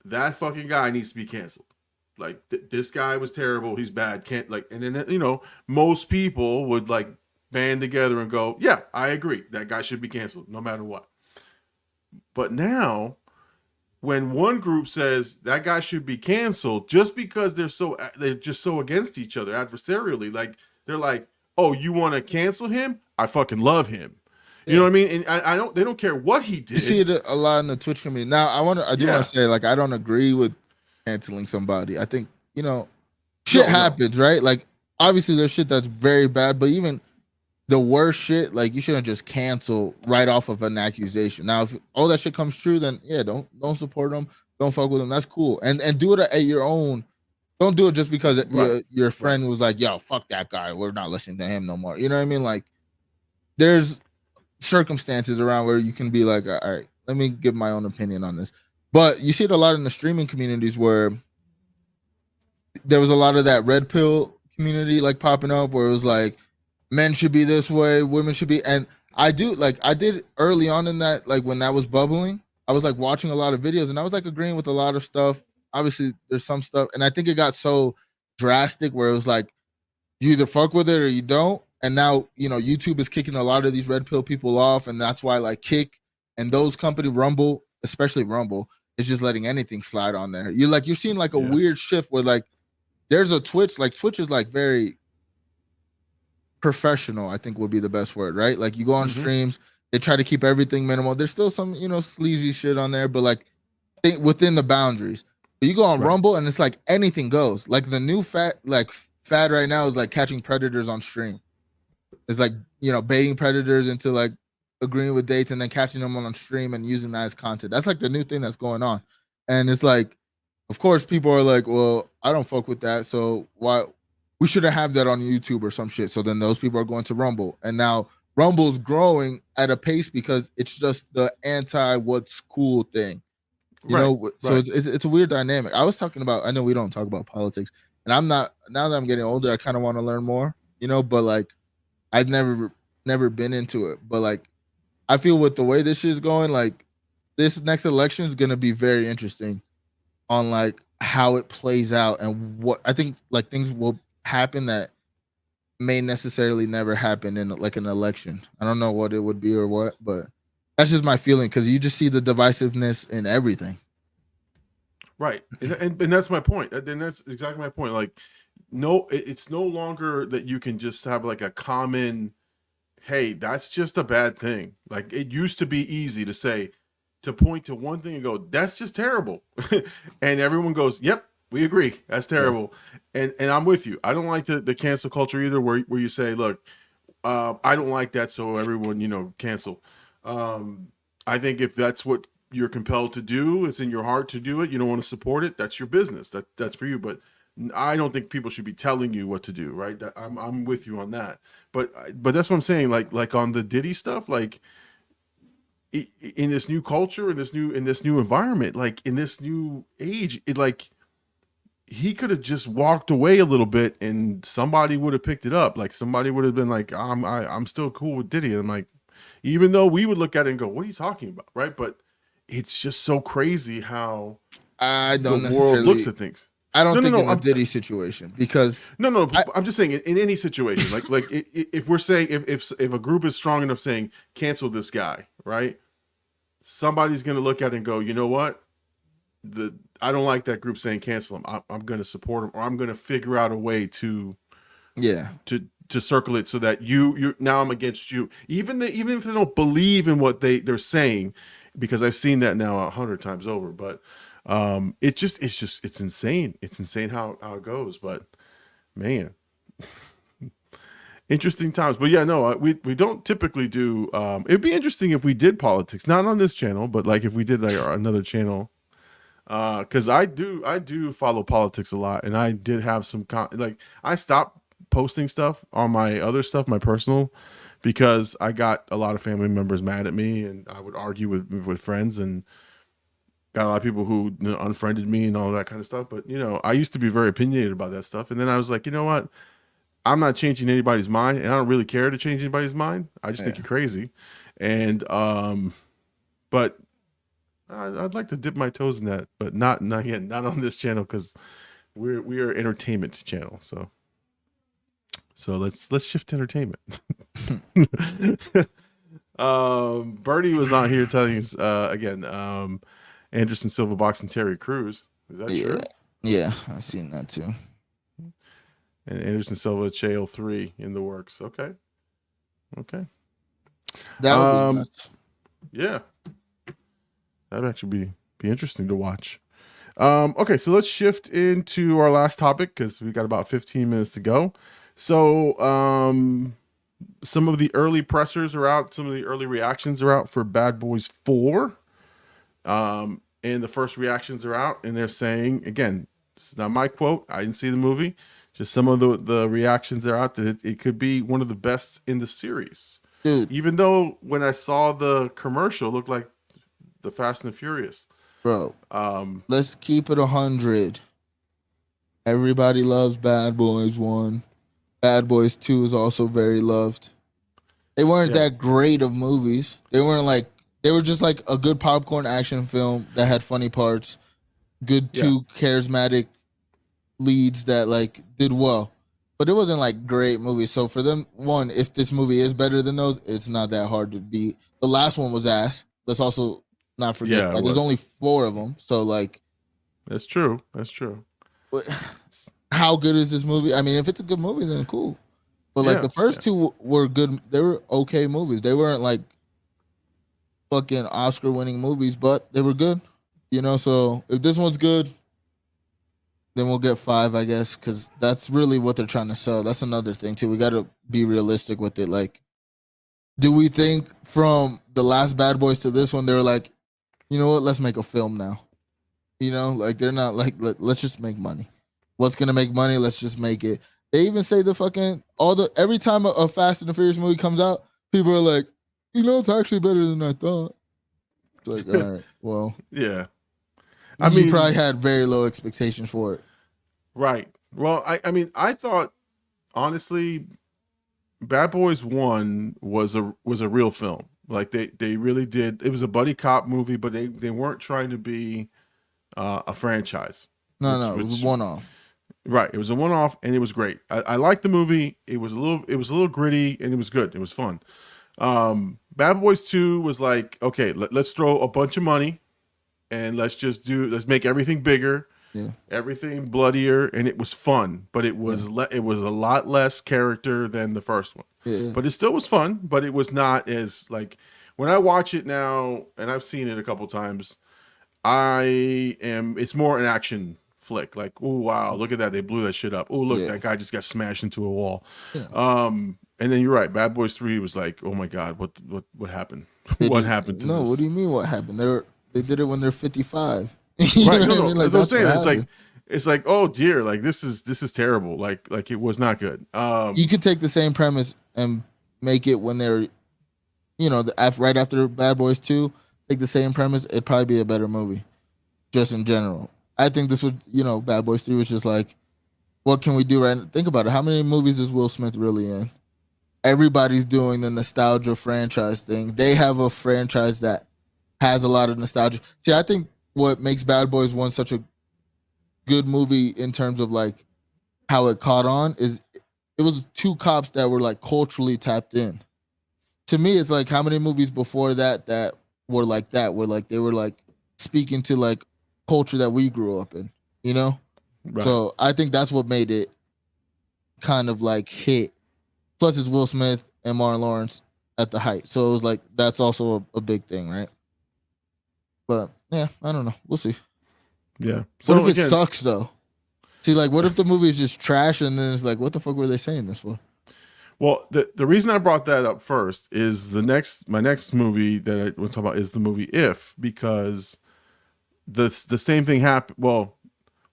that fucking guy needs to be canceled. Like this guy was terrible, he's bad, can't like, and then most people would like band together and go, yeah, I agree, that guy should be canceled no matter what. But now, when one group says that guy should be canceled, just because they're just so against each other adversarially, like they're like, oh, you want to cancel him? I fucking love him. You know what I mean? And they don't care what he did. You see it a lot in the Twitch community. Now, I do want to say, like, I don't agree with canceling somebody. I think, shit happens, right? Like, obviously there's shit that's very bad, but even the worst shit, like, you shouldn't just cancel right off of an accusation. Now, if all that shit comes true, then yeah, don't support them, don't fuck with them. That's cool. And do it at your own. Don't do it just because your friend was like, yo, fuck that guy, we're not listening to him no more. You know what I mean? Like, there's circumstances around where you can be like, all right, let me give my own opinion on this. But you see it a lot in the streaming communities where there was a lot of that red pill community like popping up, where it was like, men should be this way, women should be. And I did early on in that, like when that was bubbling, I was like watching a lot of videos and I was like agreeing with a lot of stuff. Obviously there's some stuff, and I think it got so drastic where it was like, you either fuck with it or you don't. And now, YouTube is kicking a lot of these red pill people off. And that's why like Kick and those companies, Rumble, especially Rumble, is just letting anything slide on there. You're seeing like a weird shift where like there's a Twitch is like very professional, I think would be the best word, right? Like you go on streams, they try to keep everything minimal. There's still some, sleazy shit on there, but like within the boundaries. But you go on Rumble and it's like anything goes. Like the new fad right now is like catching predators on stream. It's like, baiting predators into like agreeing with dates and then catching them on stream and using that as content. That's like the new thing that's going on. And it's like, of course, people are like, well, I don't fuck with that. So why we shouldn't have that on YouTube or some shit. So then those people are going to Rumble. And now Rumble's growing at a pace because it's just the anti what's cool thing. So it's a weird dynamic. I was talking about, I know we don't talk about politics, and I'm not, now that I'm getting older, I kind of want to learn more, but like I've never been into it. But like I feel with the way this shit is going, like this next election is going to be very interesting on like how it plays out, and what I think like things will happen that may necessarily never happen in like an election. I don't know what it would be or what, but that's just my feeling, because you just see the divisiveness in everything. Right. And that's my point. And that's exactly my point. Like, no, it's no longer that you can just have like a common, hey, that's just a bad thing. Like it used to be easy to point to one thing and go, that's just terrible. And everyone goes, yep, we agree. That's terrible. Yeah. And I'm with you. I don't like the cancel culture either, where you say, look, I don't like that, so everyone, cancel. I think if that's what you're compelled to do, it's in your heart to do it, you don't want to support it, that's your business. That's for you. But I don't think people should be telling you what to do, right? I'm with you on that. But that's what I'm saying. Like on the Diddy stuff, like in this new culture, in this new environment, like in this new age, he could have just walked away a little bit and somebody would have picked it up. Like somebody would have been like, I'm still cool with Diddy. And I'm like, even though we would look at it and go, what are you talking about? Right. But it's just so crazy how the world looks at things. I don't think in a Diddy situation, because I'm just saying in any situation, like if we're saying if a group is strong enough saying cancel this guy, right? Somebody's going to look at it and go, you know what? I don't like that group saying cancel him. I'm going to support him, or I'm going to figure out a way to circle it so that you now I'm against you. Even if they don't believe in what they're saying, because I've seen that now 100 times over. But it's insane. It's insane how it goes. But man, interesting times. But yeah, no, we don't typically do. It'd be interesting if we did politics, not on this channel, but like if we did like another channel. Because I do follow politics a lot, and I did have some I stopped posting stuff on my other stuff, my personal, because I got a lot of family members mad at me, and I would argue with friends, and got a lot of people who unfriended me and all that kind of stuff. But I used to be very opinionated about that stuff, and then I was like, you know what? I'm not changing anybody's mind, and I don't really care to change anybody's mind. I just think you're crazy, and but I'd like to dip my toes in that, but not yet, not on this channel, because we are entertainment channel. So let's shift to entertainment. Bertie was on here telling us again. Anderson Silva boxing Terry Crews. Is that true? Yeah, I've seen that too. And Anderson Silva Chael 3 in the works. Okay. That would be nuts. Yeah. That'd actually be interesting to watch. Okay, so let's shift into our last topic, because we got about 15 minutes to go. So some of the early pressers are out, some of the early reactions are out for Bad Boys 4. And the first reactions are out, and they're saying, again, this is not my quote, I didn't see the movie, just some of the reactions are out, that it could be one of the best in the series. Dude. Even though when I saw the commercial, it looked like the Fast and the Furious. Bro, let's keep it 100. Everybody loves Bad Boys 1. Bad Boys 2 is also very loved. They weren't that great of movies. They were just like a good popcorn action film that had funny parts, good two charismatic leads that like did well. But it wasn't like great movies. So for them, one, if this movie is better than those, it's not that hard to beat. The last one was ass. Let's also not forget. Like, there's only 4 of them. So like, that's true. How good is this movie? I mean, if it's a good movie, then cool. But like the first 2 were good. They were okay movies. They weren't like fucking Oscar-winning movies, but they were good. So if this one's good, then we'll get 5, I guess, because that's really what they're trying to sell. That's another thing too. We got to be realistic with it. Like, do we think from the last Bad Boys to this one, they were like, you know what? Let's make a film now. Like they're not like, let's just make money. What's gonna make money? Let's just make it. They even say every time a Fast and the Furious movie comes out, people are like, it's actually better than I thought. It's like, all right, well, yeah. I mean, probably had very low expectations for it. Right. Well, I mean, I thought, honestly, Bad Boys 1 was a real film. Like they really did. It was a buddy cop movie, but they weren't trying to be a franchise. No, it was one-off. Right. It was a one-off, and it was great. I liked the movie. It was a little gritty, and it was good. It was fun. Bad Boys 2 was like, okay, let's throw a bunch of money, and let's make everything bigger, everything bloodier, and it was fun. But it was it was a lot less character than the first one. Yeah. But it still was fun. But it was not as like, when I watch it now, and I've seen it a couple times, it's more an action flick. Like, oh wow, look at that, they blew that shit up. Oh look, that guy just got smashed into a wall. And then you're right, Bad Boys 3 was like, oh my god, what happened? What happened to this? What do you mean what happened? They did it when they're 55. Right, no, like, that's what I'm saying. It's like, oh dear, like this is terrible. Like it was not good. You could take the same premise and make it when they're, right after Bad Boys 2, take the same premise, it'd probably be a better movie, just in general. I think this would, Bad Boys 3 was just like, what can we do right now? Think about it. How many movies is Will Smith really in? Everybody's doing the nostalgia franchise thing. They have a franchise that has a lot of nostalgia. See, I think what makes Bad Boys 1 such a good movie in terms of like how it caught on is it was 2 cops that were like culturally tapped in. To me, it's like, how many movies before that were like that, where like they were like speaking to like culture that we grew up in, Right. So I think that's what made it kind of like hit. Plus, it's Will Smith and Martin Lawrence at the height, so it was like that's also a big thing, right? But yeah, I don't know. We'll see. Yeah. So what if it sucks though? See, like, what if the movie is just trash, and then it's like, what the fuck were they saying this for? Well, the reason I brought that up first is my next movie that I want to talk about is the movie If, because the same thing happened. Well,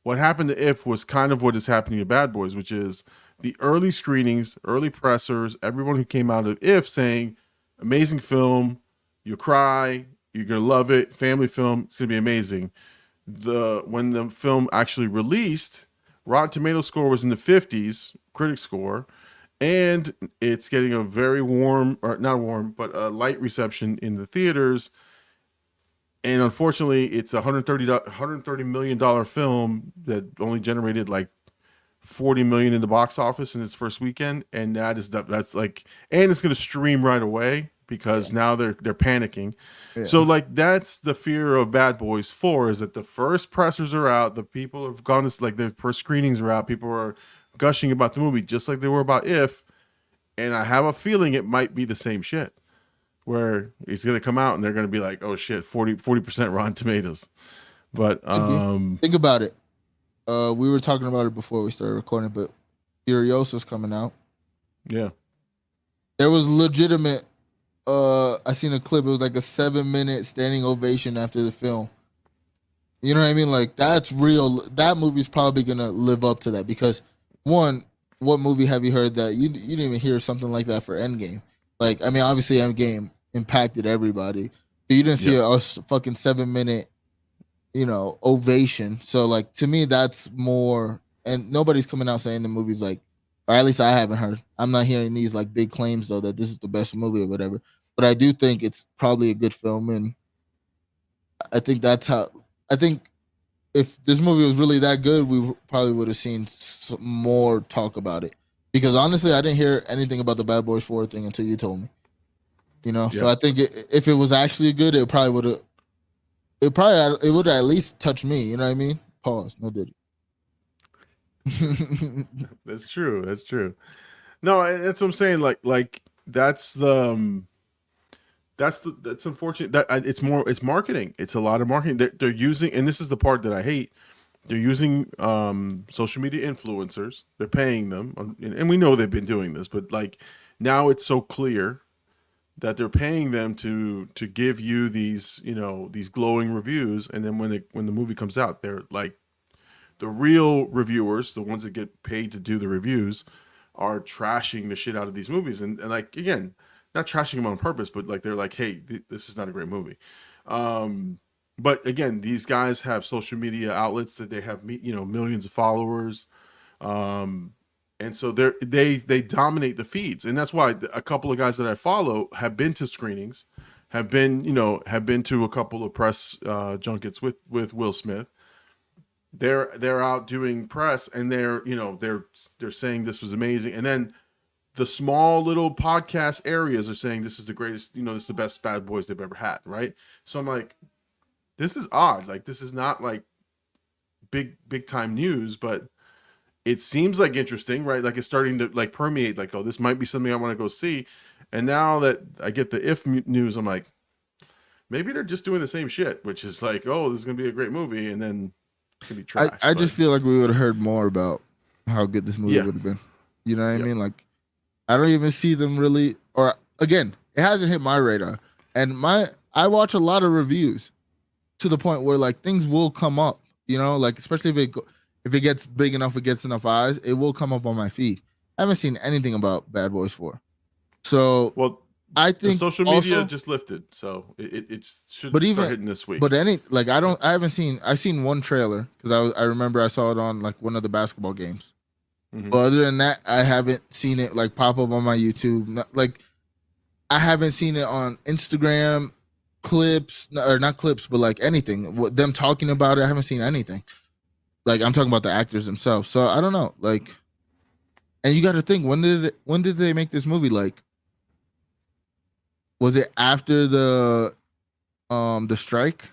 what happened to If was kind of what is happening to Bad Boys, which is the early screenings, early pressers, everyone who came out of If saying, amazing film, you'll cry, you're gonna love it, family film, it's gonna be amazing. When the film actually released, Rotten Tomatoes score was in the 50s, critic score, and it's getting a very warm, or not warm, but a light reception in the theaters. And unfortunately, it's a $130 million film that only generated like 40 million in the box office in its first weekend, and that's like, and it's going to stream right away because now they're panicking. Yeah. So like that's the fear of Bad Boys 4, is that the first pressers are out, the people have gone to, like, the first screenings are out, people are gushing about the movie just like they were about If, and I have a feeling it might be the same shit, where it's going to come out and they're going to be like, oh shit, 40% Rotten Tomatoes. But think about it. We were talking about it before we started recording, but Furiosa's coming out. Yeah. There was legitimate, I seen a clip, it was like a 7-minute standing ovation after the film. You know what I mean? Like, that's real. That movie's probably going to live up to that because, one, what movie have you heard that you didn't even hear something like that for Endgame? Like, I mean, obviously Endgame impacted everybody, but you didn't see a fucking 7-minute, ovation. So, like, to me, that's more, and nobody's coming out saying the movie's like, or at least I haven't heard. I'm not hearing these like big claims though that this is the best movie or whatever. But I do think it's probably a good film, and I think if this movie was really that good, we probably would have seen some more talk about it. Because honestly, I didn't hear anything about the Bad Boys 4 thing until you told me. So I think if it was actually good, it probably would have. It would have at least touched me. You know what I mean? Pause. No did it. That's true. That's true. No, that's what I'm saying. Like that's unfortunate. That it's marketing. It's a lot of marketing. They're using, and this is the part that I hate. They're using social media influencers. They're paying them, and we know they've been doing this, but like now it's so clear that they're paying them to give you these these glowing reviews, and then when the movie comes out, they're like, the real reviewers, the ones that get paid to do the reviews, are trashing the shit out of these movies, and like, again, not trashing them on purpose, but like they're like, hey, this is not a great movie. But again, these guys have social media outlets that they have millions of followers, and so they dominate the feeds, and that's why a couple of guys that I follow have been to screenings, have been to a couple of press junkets with Will Smith. They're out doing press, and they're saying this was amazing, and then the small little podcast areas are saying this is the greatest, this is the best Bad Boys they've ever had, right? So I'm like, this is odd. Like, this is not like big time news, but it seems like interesting, right? Like, it's starting to like permeate, like, oh, this might be something I want to go see. And now that I get the If news, I'm like, maybe they're just doing the same shit, which is like, oh, this is gonna be a great movie, and then it's gonna be trash. I just feel like we would have heard more about how good this movie would have been. You know what I mean? Like, I don't even see them really, or again, it hasn't hit my radar. And I watch a lot of reviews to the point where like things will come up, like especially if it gets big enough, it gets enough eyes, it will come up on my feed. I haven't seen anything about Bad Boys 4. So I think the social media just lifted, so it should start hitting this week. But I've seen one trailer because I remember I saw it on like one of the basketball games. Mm-hmm. But other than that, I haven't seen it like pop up on my YouTube. Like, I haven't seen it on Instagram clips, or not clips, but like anything. Them talking about it, I haven't seen anything. Like, I'm talking about the actors themselves. So I don't know. Like, and you got to think, when did they make this movie? Like, was it after the strike?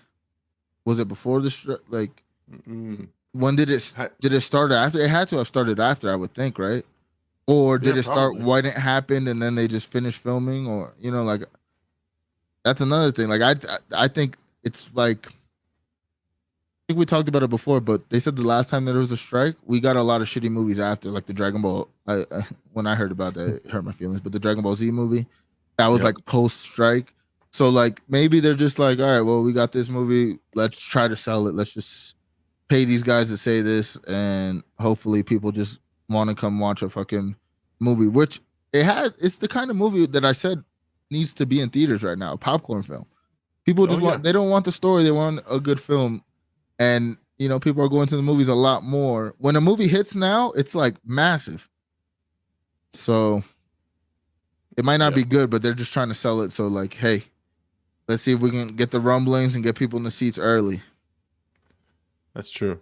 Was it before the strike? Like. Mm-hmm. When did it start after? It had to have started after, I would think, right? Or did it start when it happened and then they just finished filming? Or, like, that's another thing. Like, I think it's like, I think we talked about it before, but they said the last time there was a strike, we got a lot of shitty movies after, like the Dragon Ball. When I heard about that, it hurt my feelings. But the Dragon Ball Z movie, that was like post-strike. So, like, maybe they're just like, all right, well, we got this movie. Let's try to sell it. Let's just pay these guys to say this, and hopefully people just want to come watch a fucking movie, which it's the kind of movie that I said needs to be in theaters right now, a popcorn film. People just they don't want the story, they want a good film. And people are going to the movies a lot more. When a movie hits now, it's like massive. So it might not be good, but they're just trying to sell it. So like, hey, let's see if we can get the rumblings and get people in the seats early. That's true.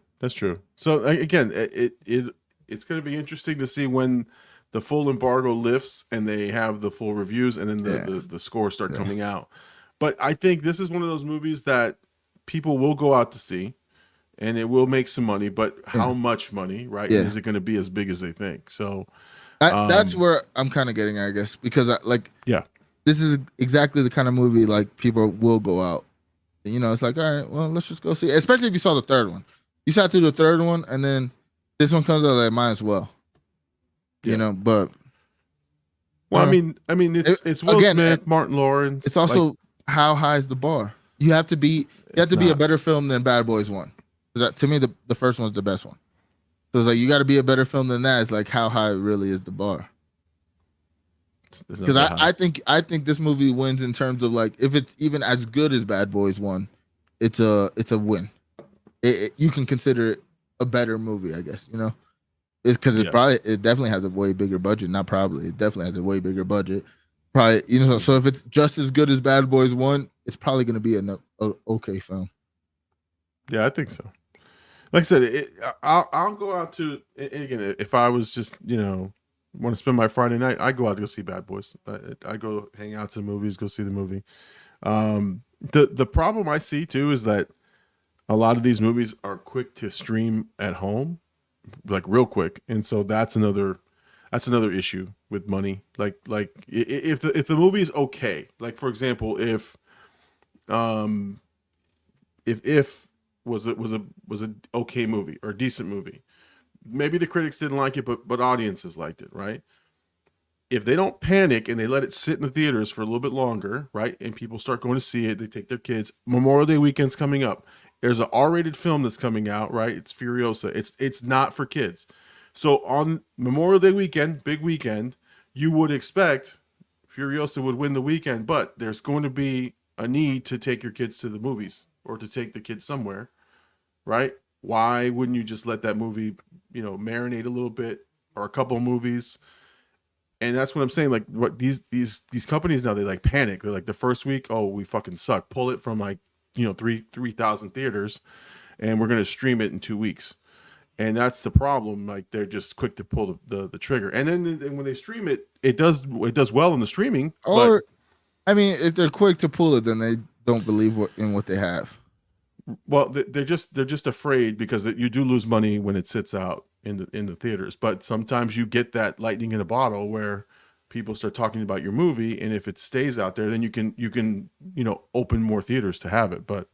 So again, it's going to be interesting to see when the full embargo lifts and they have the full reviews and then the scores start coming out. But I think this is one of those movies that people will go out to see and it will make some money, but how much money, right? Is it going to be as big as they think? So that's where I'm kind of getting at, I guess, because this is exactly the kind of movie like people will go out. It's like, all right, well, let's just go see it. Especially if you saw the third one. You sat through the third one and then this one comes out, like, might as well. But I mean, it's Will Smith, Martin Lawrence. It's also how high is the bar? You have to be a better film than Bad Boys 1. To me, the first one's the best one. So it's like you got to be a better film than that. It's like how high really is the bar? Because I think this movie wins in terms of like if it's even as good as Bad Boys 1, it's a win. You can consider it a better movie, I guess. It's because it definitely has a way bigger budget. Not probably, it definitely has a way bigger budget. Probably, so if it's just as good as Bad Boys 1, it's probably going to be an okay film. Yeah, I think so. Like I said, I'll go out to, and again, if I was just, want to spend my Friday night, I go out to go see Bad Boys. I go hang out to the movies, go see the movie. The problem I see too is that a lot of these movies are quick to stream at home, like real quick, and so that's another issue with money. Like if the movie is okay, like for example, if was an okay movie or a decent movie, maybe the critics didn't like it, but audiences liked it, right? If they don't panic and they let it sit in the theaters for a little bit longer, right, and people start going to see it, they take their kids. Memorial Day weekend's coming up. There's an R-rated film that's coming out, right? It's Furiosa. It's not for kids. So on Memorial Day weekend, big weekend, you would expect Furiosa would win the weekend, but there's going to be a need to take your kids to the movies or to take the kids somewhere, right? Why wouldn't you just let that movie, marinate a little bit or a couple of movies? And that's what I'm saying. Like what these companies now, they like panic. They're like the first week, oh, we fucking suck. Pull it from like 3,000 theaters, and we're gonna stream it in 2 weeks. And that's the problem. Like they're just quick to pull the trigger. And then when they stream it, it does well in the streaming. Or, if they're quick to pull it, then they don't believe in what they have. Well, they're just afraid because you do lose money when it sits out in the theaters. But sometimes you get that lightning in a bottle where people start talking about your movie, and if it stays out there, then you can open more theaters to have it. But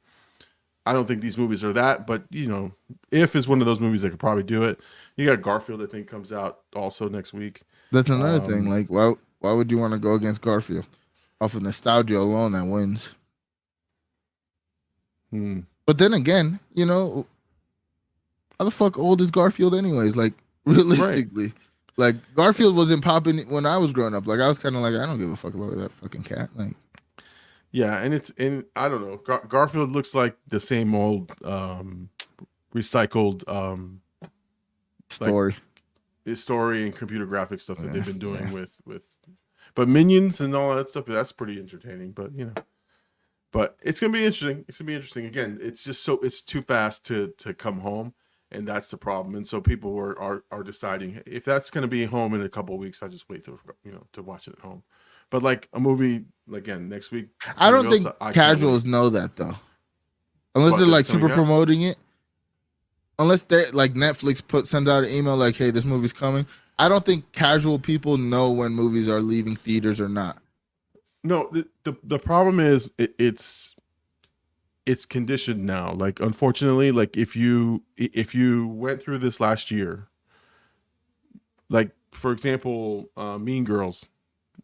I don't think these movies are that. But If is one of those movies that could probably do it. You got Garfield, I think, comes out also next week. That's another thing. Like, why would you want to go against Garfield? Off of nostalgia alone, that wins. But then again, how the fuck old is Garfield anyways? Like, realistically. Right. Like, Garfield wasn't popping when I was growing up. Like, I was kind of like, I don't give a fuck about that fucking cat. Like, yeah, and I don't know. Garfield looks like the same old recycled story and computer graphic stuff that they've been doing with but Minions and all that stuff. That's pretty entertaining, but but it's gonna be interesting. It's gonna be interesting. Again, it's too fast to come home. And that's the problem. And so people are deciding if that's going to be home in a couple of weeks, I'll just wait to watch it at home. But like a movie, again, next week. I don't think casuals know that though. Unless they're like super promoting it. Unless they like Netflix sends out an email like, hey, this movie's coming. I don't think casual people know when movies are leaving theaters or not. No, the problem is it's conditioned now. Like, unfortunately, like if you went through this last year, like for example, Mean Girls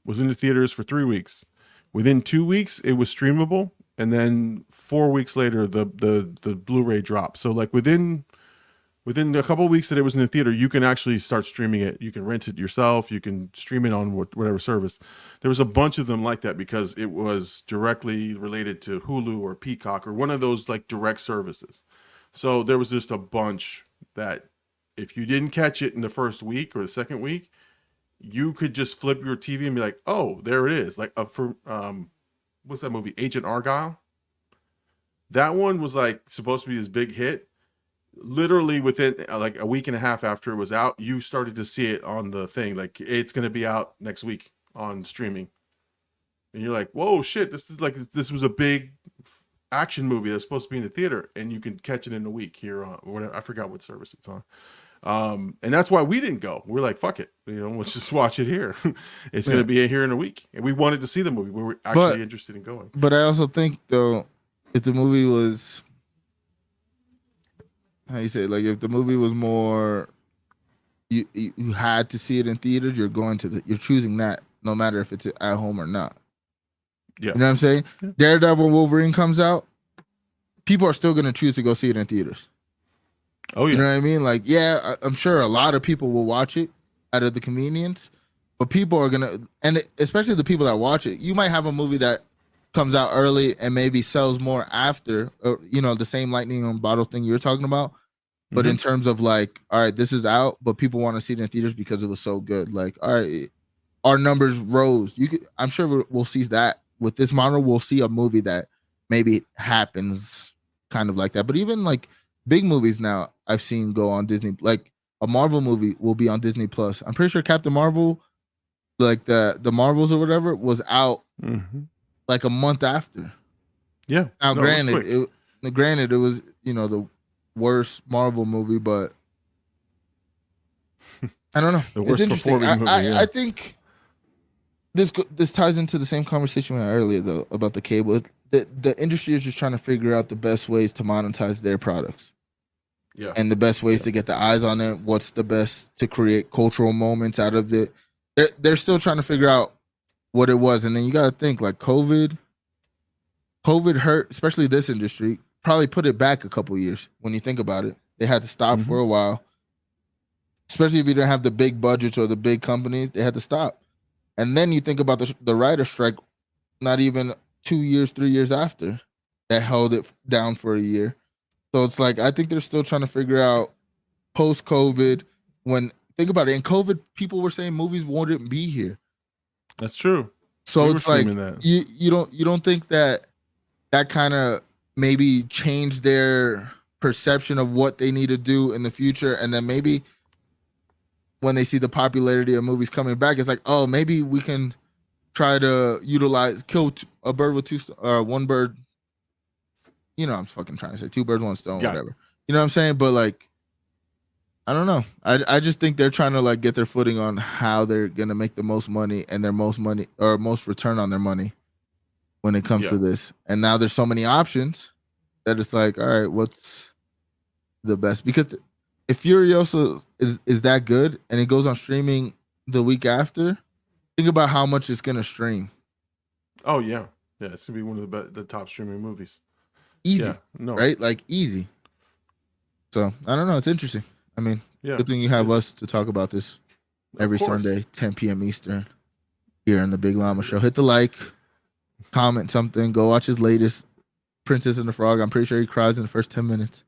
was in the theaters for 3 weeks. Within 2 weeks, it was streamable, and then 4 weeks later, the Blu-ray dropped. So like within Within a couple of weeks that it was in the theater, you can actually start streaming it. You can rent it yourself. You can stream it on whatever service. There was a bunch of them like that because it was directly related to Hulu or Peacock or one of those like direct services. So there was just a bunch that if you didn't catch it in the first week or the second week, you could just flip your TV and be like, oh, there it is. Like what's that movie? Agent Argyle. That one was like supposed to be this big hit. Literally within like a week and a half after it was out, you started to see it on the thing. Like it's going to be out next week on streaming. And you're like, whoa, shit. This was a big action movie that's supposed to be in the theater and you can catch it in a week here on whatever. I forgot what service it's on. And that's why we didn't go. We're like, fuck it. Let's just watch it here. It's going to be here in a week. And we wanted to see the movie. We were actually interested in going. But I also think though, if the movie was, how you say, like if the movie was more, you had to see it in theaters, you're choosing that no matter if it's at home or not. Yeah. You know what I'm saying? Yeah. Daredevil Wolverine comes out, people are still going to choose to go see it in theaters. Oh, yeah. You know what I mean? Like, yeah, I'm sure a lot of people will watch it out of the convenience, but people are going to, and especially the people that watch it, you might have a movie that comes out early and maybe sells more after, or, the same lightning on bottle thing you're talking about. But in terms of like, all right, this is out, but people want to see it in theaters because it was so good. Like, all right, our numbers rose. I'm sure we'll see that with this model. We'll see a movie that maybe happens kind of like that. But even like big movies now, I've seen go on Disney. Like a Marvel movie will be on Disney Plus. I'm pretty sure Captain Marvel, like the Marvels or whatever, was out like a month after. Yeah. Now, granted, it was the worst Marvel movie, but I don't know. It's interesting. Movie, I think this ties into the same conversation we had earlier though about the cable. The industry is just trying to figure out the best ways to monetize their products. Yeah. And the best ways to get the eyes on it. What's the best to create cultural moments out of it? They're still trying to figure out what it was. And then you got to think like COVID hurt, especially this industry. Probably put it back a couple years when you think about it. They had to stop for a while, especially if you didn't have the big budgets or the big companies. They had to stop, and then you think about the writer strike. Not even 2 years, 3 years after, that held it down for a year. So it's like I think they're still trying to figure out post COVID. When think about it, in COVID, people were saying movies wouldn't be here. That's true. So it's like you don't think that kind of maybe change their perception of what they need to do in the future, and then maybe when they see the popularity of movies coming back, it's like, oh, maybe we can try to kill a bird with one bird. I'm fucking trying to say 2 birds, 1 stone, whatever. You know what I'm saying? But like, I don't know. I just think they're trying to like get their footing on how they're gonna make the most money and their most return on their money when it comes to this. And now there's so many options that it's like, all right, what's the best? Because if Furiosa is that good and it goes on streaming the week after, think about how much it's going to stream. Oh, yeah. Yeah, it's going to be one of the top streaming movies. Easy, right? Like, easy. So, I don't know. It's interesting. I mean, good thing you have us to talk about this every Sunday, 10 p.m. Eastern, here on the Big Llama Show. Hit the like. Comment something. Go watch his latest Princess and the Frog. I'm pretty sure he cries in the first 10 minutes.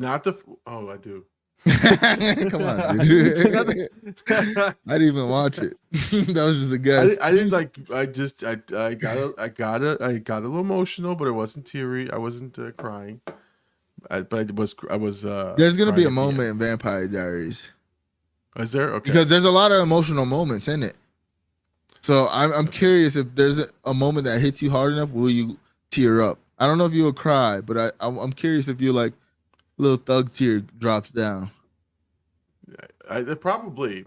I do. Come on, dude. I didn't even watch it. That was just a guess. I didn't like. I got a little emotional, but it wasn't teary. I wasn't crying. But I was. There's gonna be a moment in Vampire Diaries. Is there? Okay. Because there's a lot of emotional moments in it. So I'm curious if there's a moment that hits you hard enough, will you tear up? I don't know if you'll cry, but I'm curious if you like little thug tear drops down. Probably,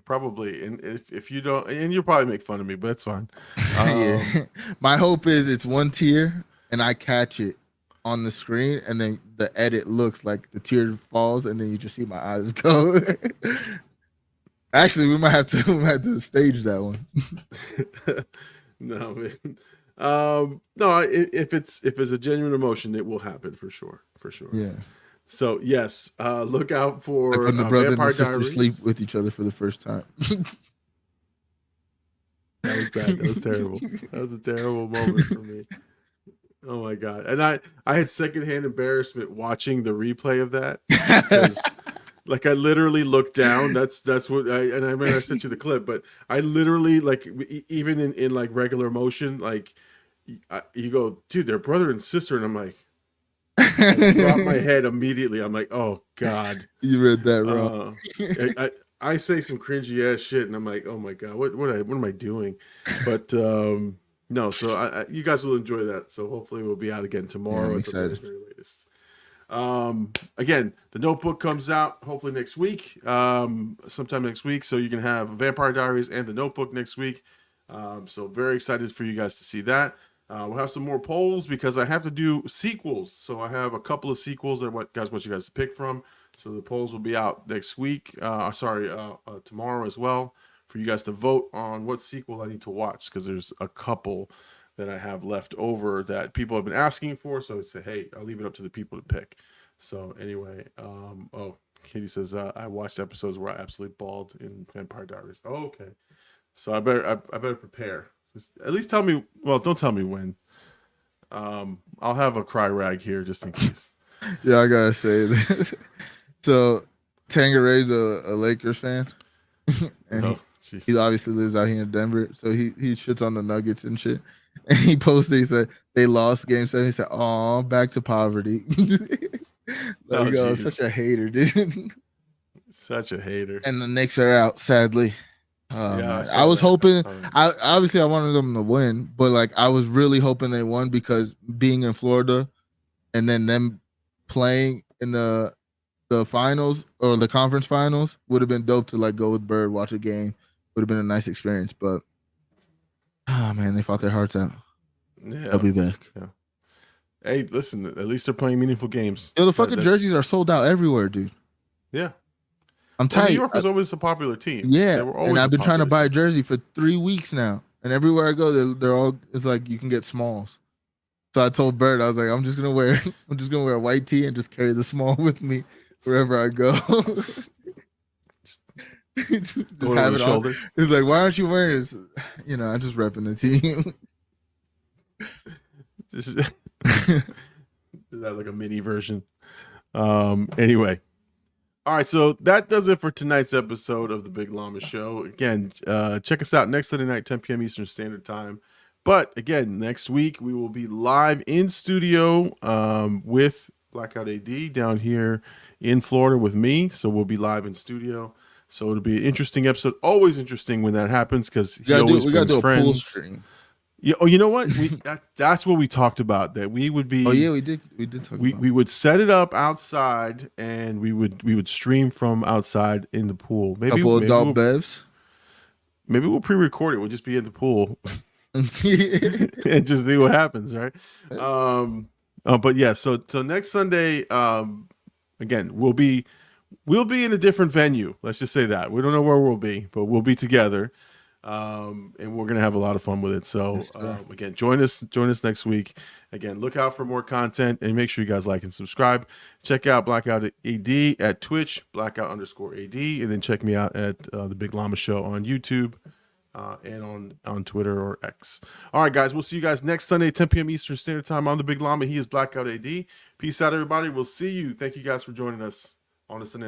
and if you don't, and you'll probably make fun of me, but it's fine. My hope is it's one tear and I catch it on the screen, and then the edit looks like the tear falls, and then you just see my eyes go. Actually, we might have to stage that one. No, man. No. If it's a genuine emotion, it will happen for sure. Yeah. So yes, look out for Like when the brother and Vampire the sister Diaries. sleep with each other for the first time. That was bad. That was terrible. That was a terrible moment for me. Oh my god! And I had secondhand embarrassment watching the replay of that because, like, I literally looked down. That's what I remember I sent you the clip, but I literally like even in like regular motion, like you go, dude, they're brother and sister, and I'm like, I dropped my head immediately. I'm like, oh god, You read that wrong. I say some cringy ass shit, and I'm like, oh my god, what am I doing? But no, so you guys will enjoy that. So hopefully we'll be out again tomorrow. I'm at the very, excited. very latest. Again, the Notebook comes out hopefully next week, sometime next week. So you can have Vampire Diaries and the Notebook next week. So very excited for you guys to see that. We'll have some more polls because I have to do sequels. So I have a couple of sequels that I want you guys to pick from. So the polls will be out next week. Tomorrow as well, for you guys to vote on what sequel I need to watch, because there's a couple that I have left over that people have been asking for. So I say, hey, I'll leave it up to the people to pick. So anyway, Katie says I watched episodes where I absolutely bawled in Vampire Diaries. Oh, okay. So I better prepare. Just at least tell me. Well, don't tell me when. I'll have a cry rag here just in case. Yeah, I gotta say this. So Tangeray's a Lakers fan, and he obviously lives out here in Denver. So he shits on the Nuggets and shit. And he posted, he said they lost game 7. He said, "Oh, back to poverty." Such a hater, dude. Such a hater. And the Knicks are out, sadly. Yeah, I was hoping. I wanted them to win, but like I was really hoping they won, because being in Florida and then them playing in the finals or the conference finals would have been dope to like go with Bird, watch a game. Would have been a nice experience, but man, they fought their hearts out. Yeah, they'll be back. Yeah. Hey, listen, at least they're playing meaningful games. Yo, the fucking jerseys are sold out everywhere, dude. Yeah. I'm tight. New York was always a popular team. Yeah, and I've been trying to buy a jersey for 3 weeks now, and everywhere I go, they're all. It's like you can get smalls. So I told Bird, I was like, I'm just gonna wear a white tee and just carry the small with me wherever I go. just have it on. He's like, why aren't you wearing this? You know, I'm just repping the team. Is that like a mini version? Anyway. All right, so that does it for tonight's episode of the Big Llama Show. Again, check us out next Sunday night, 10 p.m. Eastern Standard Time. But again, next week we will be live in studio with Blkout AD down here in Florida with me. So we'll be live in studio. So it'll be an interesting episode. Always interesting when that happens, because we gotta do a pool stream. Yeah. Oh, you know what? That's what we talked about. That we would be. Oh yeah, we did talk. We would set it up outside, and we would stream from outside in the pool. Maybe adult bevs. Maybe we'll pre-record it. We'll just be in the pool and just see what happens, right? But yeah. So next Sunday, again, we'll be in a different venue. Let's just say that. We don't know where we'll be, but we'll be together. And we're gonna have a lot of fun with it. So again, join us next week. Again, look out for more content, and make sure you guys like and subscribe. Check out Blkout AD at Twitch, Blkout_AD, and then check me out at the Big Llama Show on YouTube and on Twitter or X. All right, guys, we'll see you guys next Sunday, 10 p.m. Eastern Standard Time on the Big Llama. He is Blkout AD. Peace out, everybody. We'll see you. Thank you guys for joining us on the Sunday night.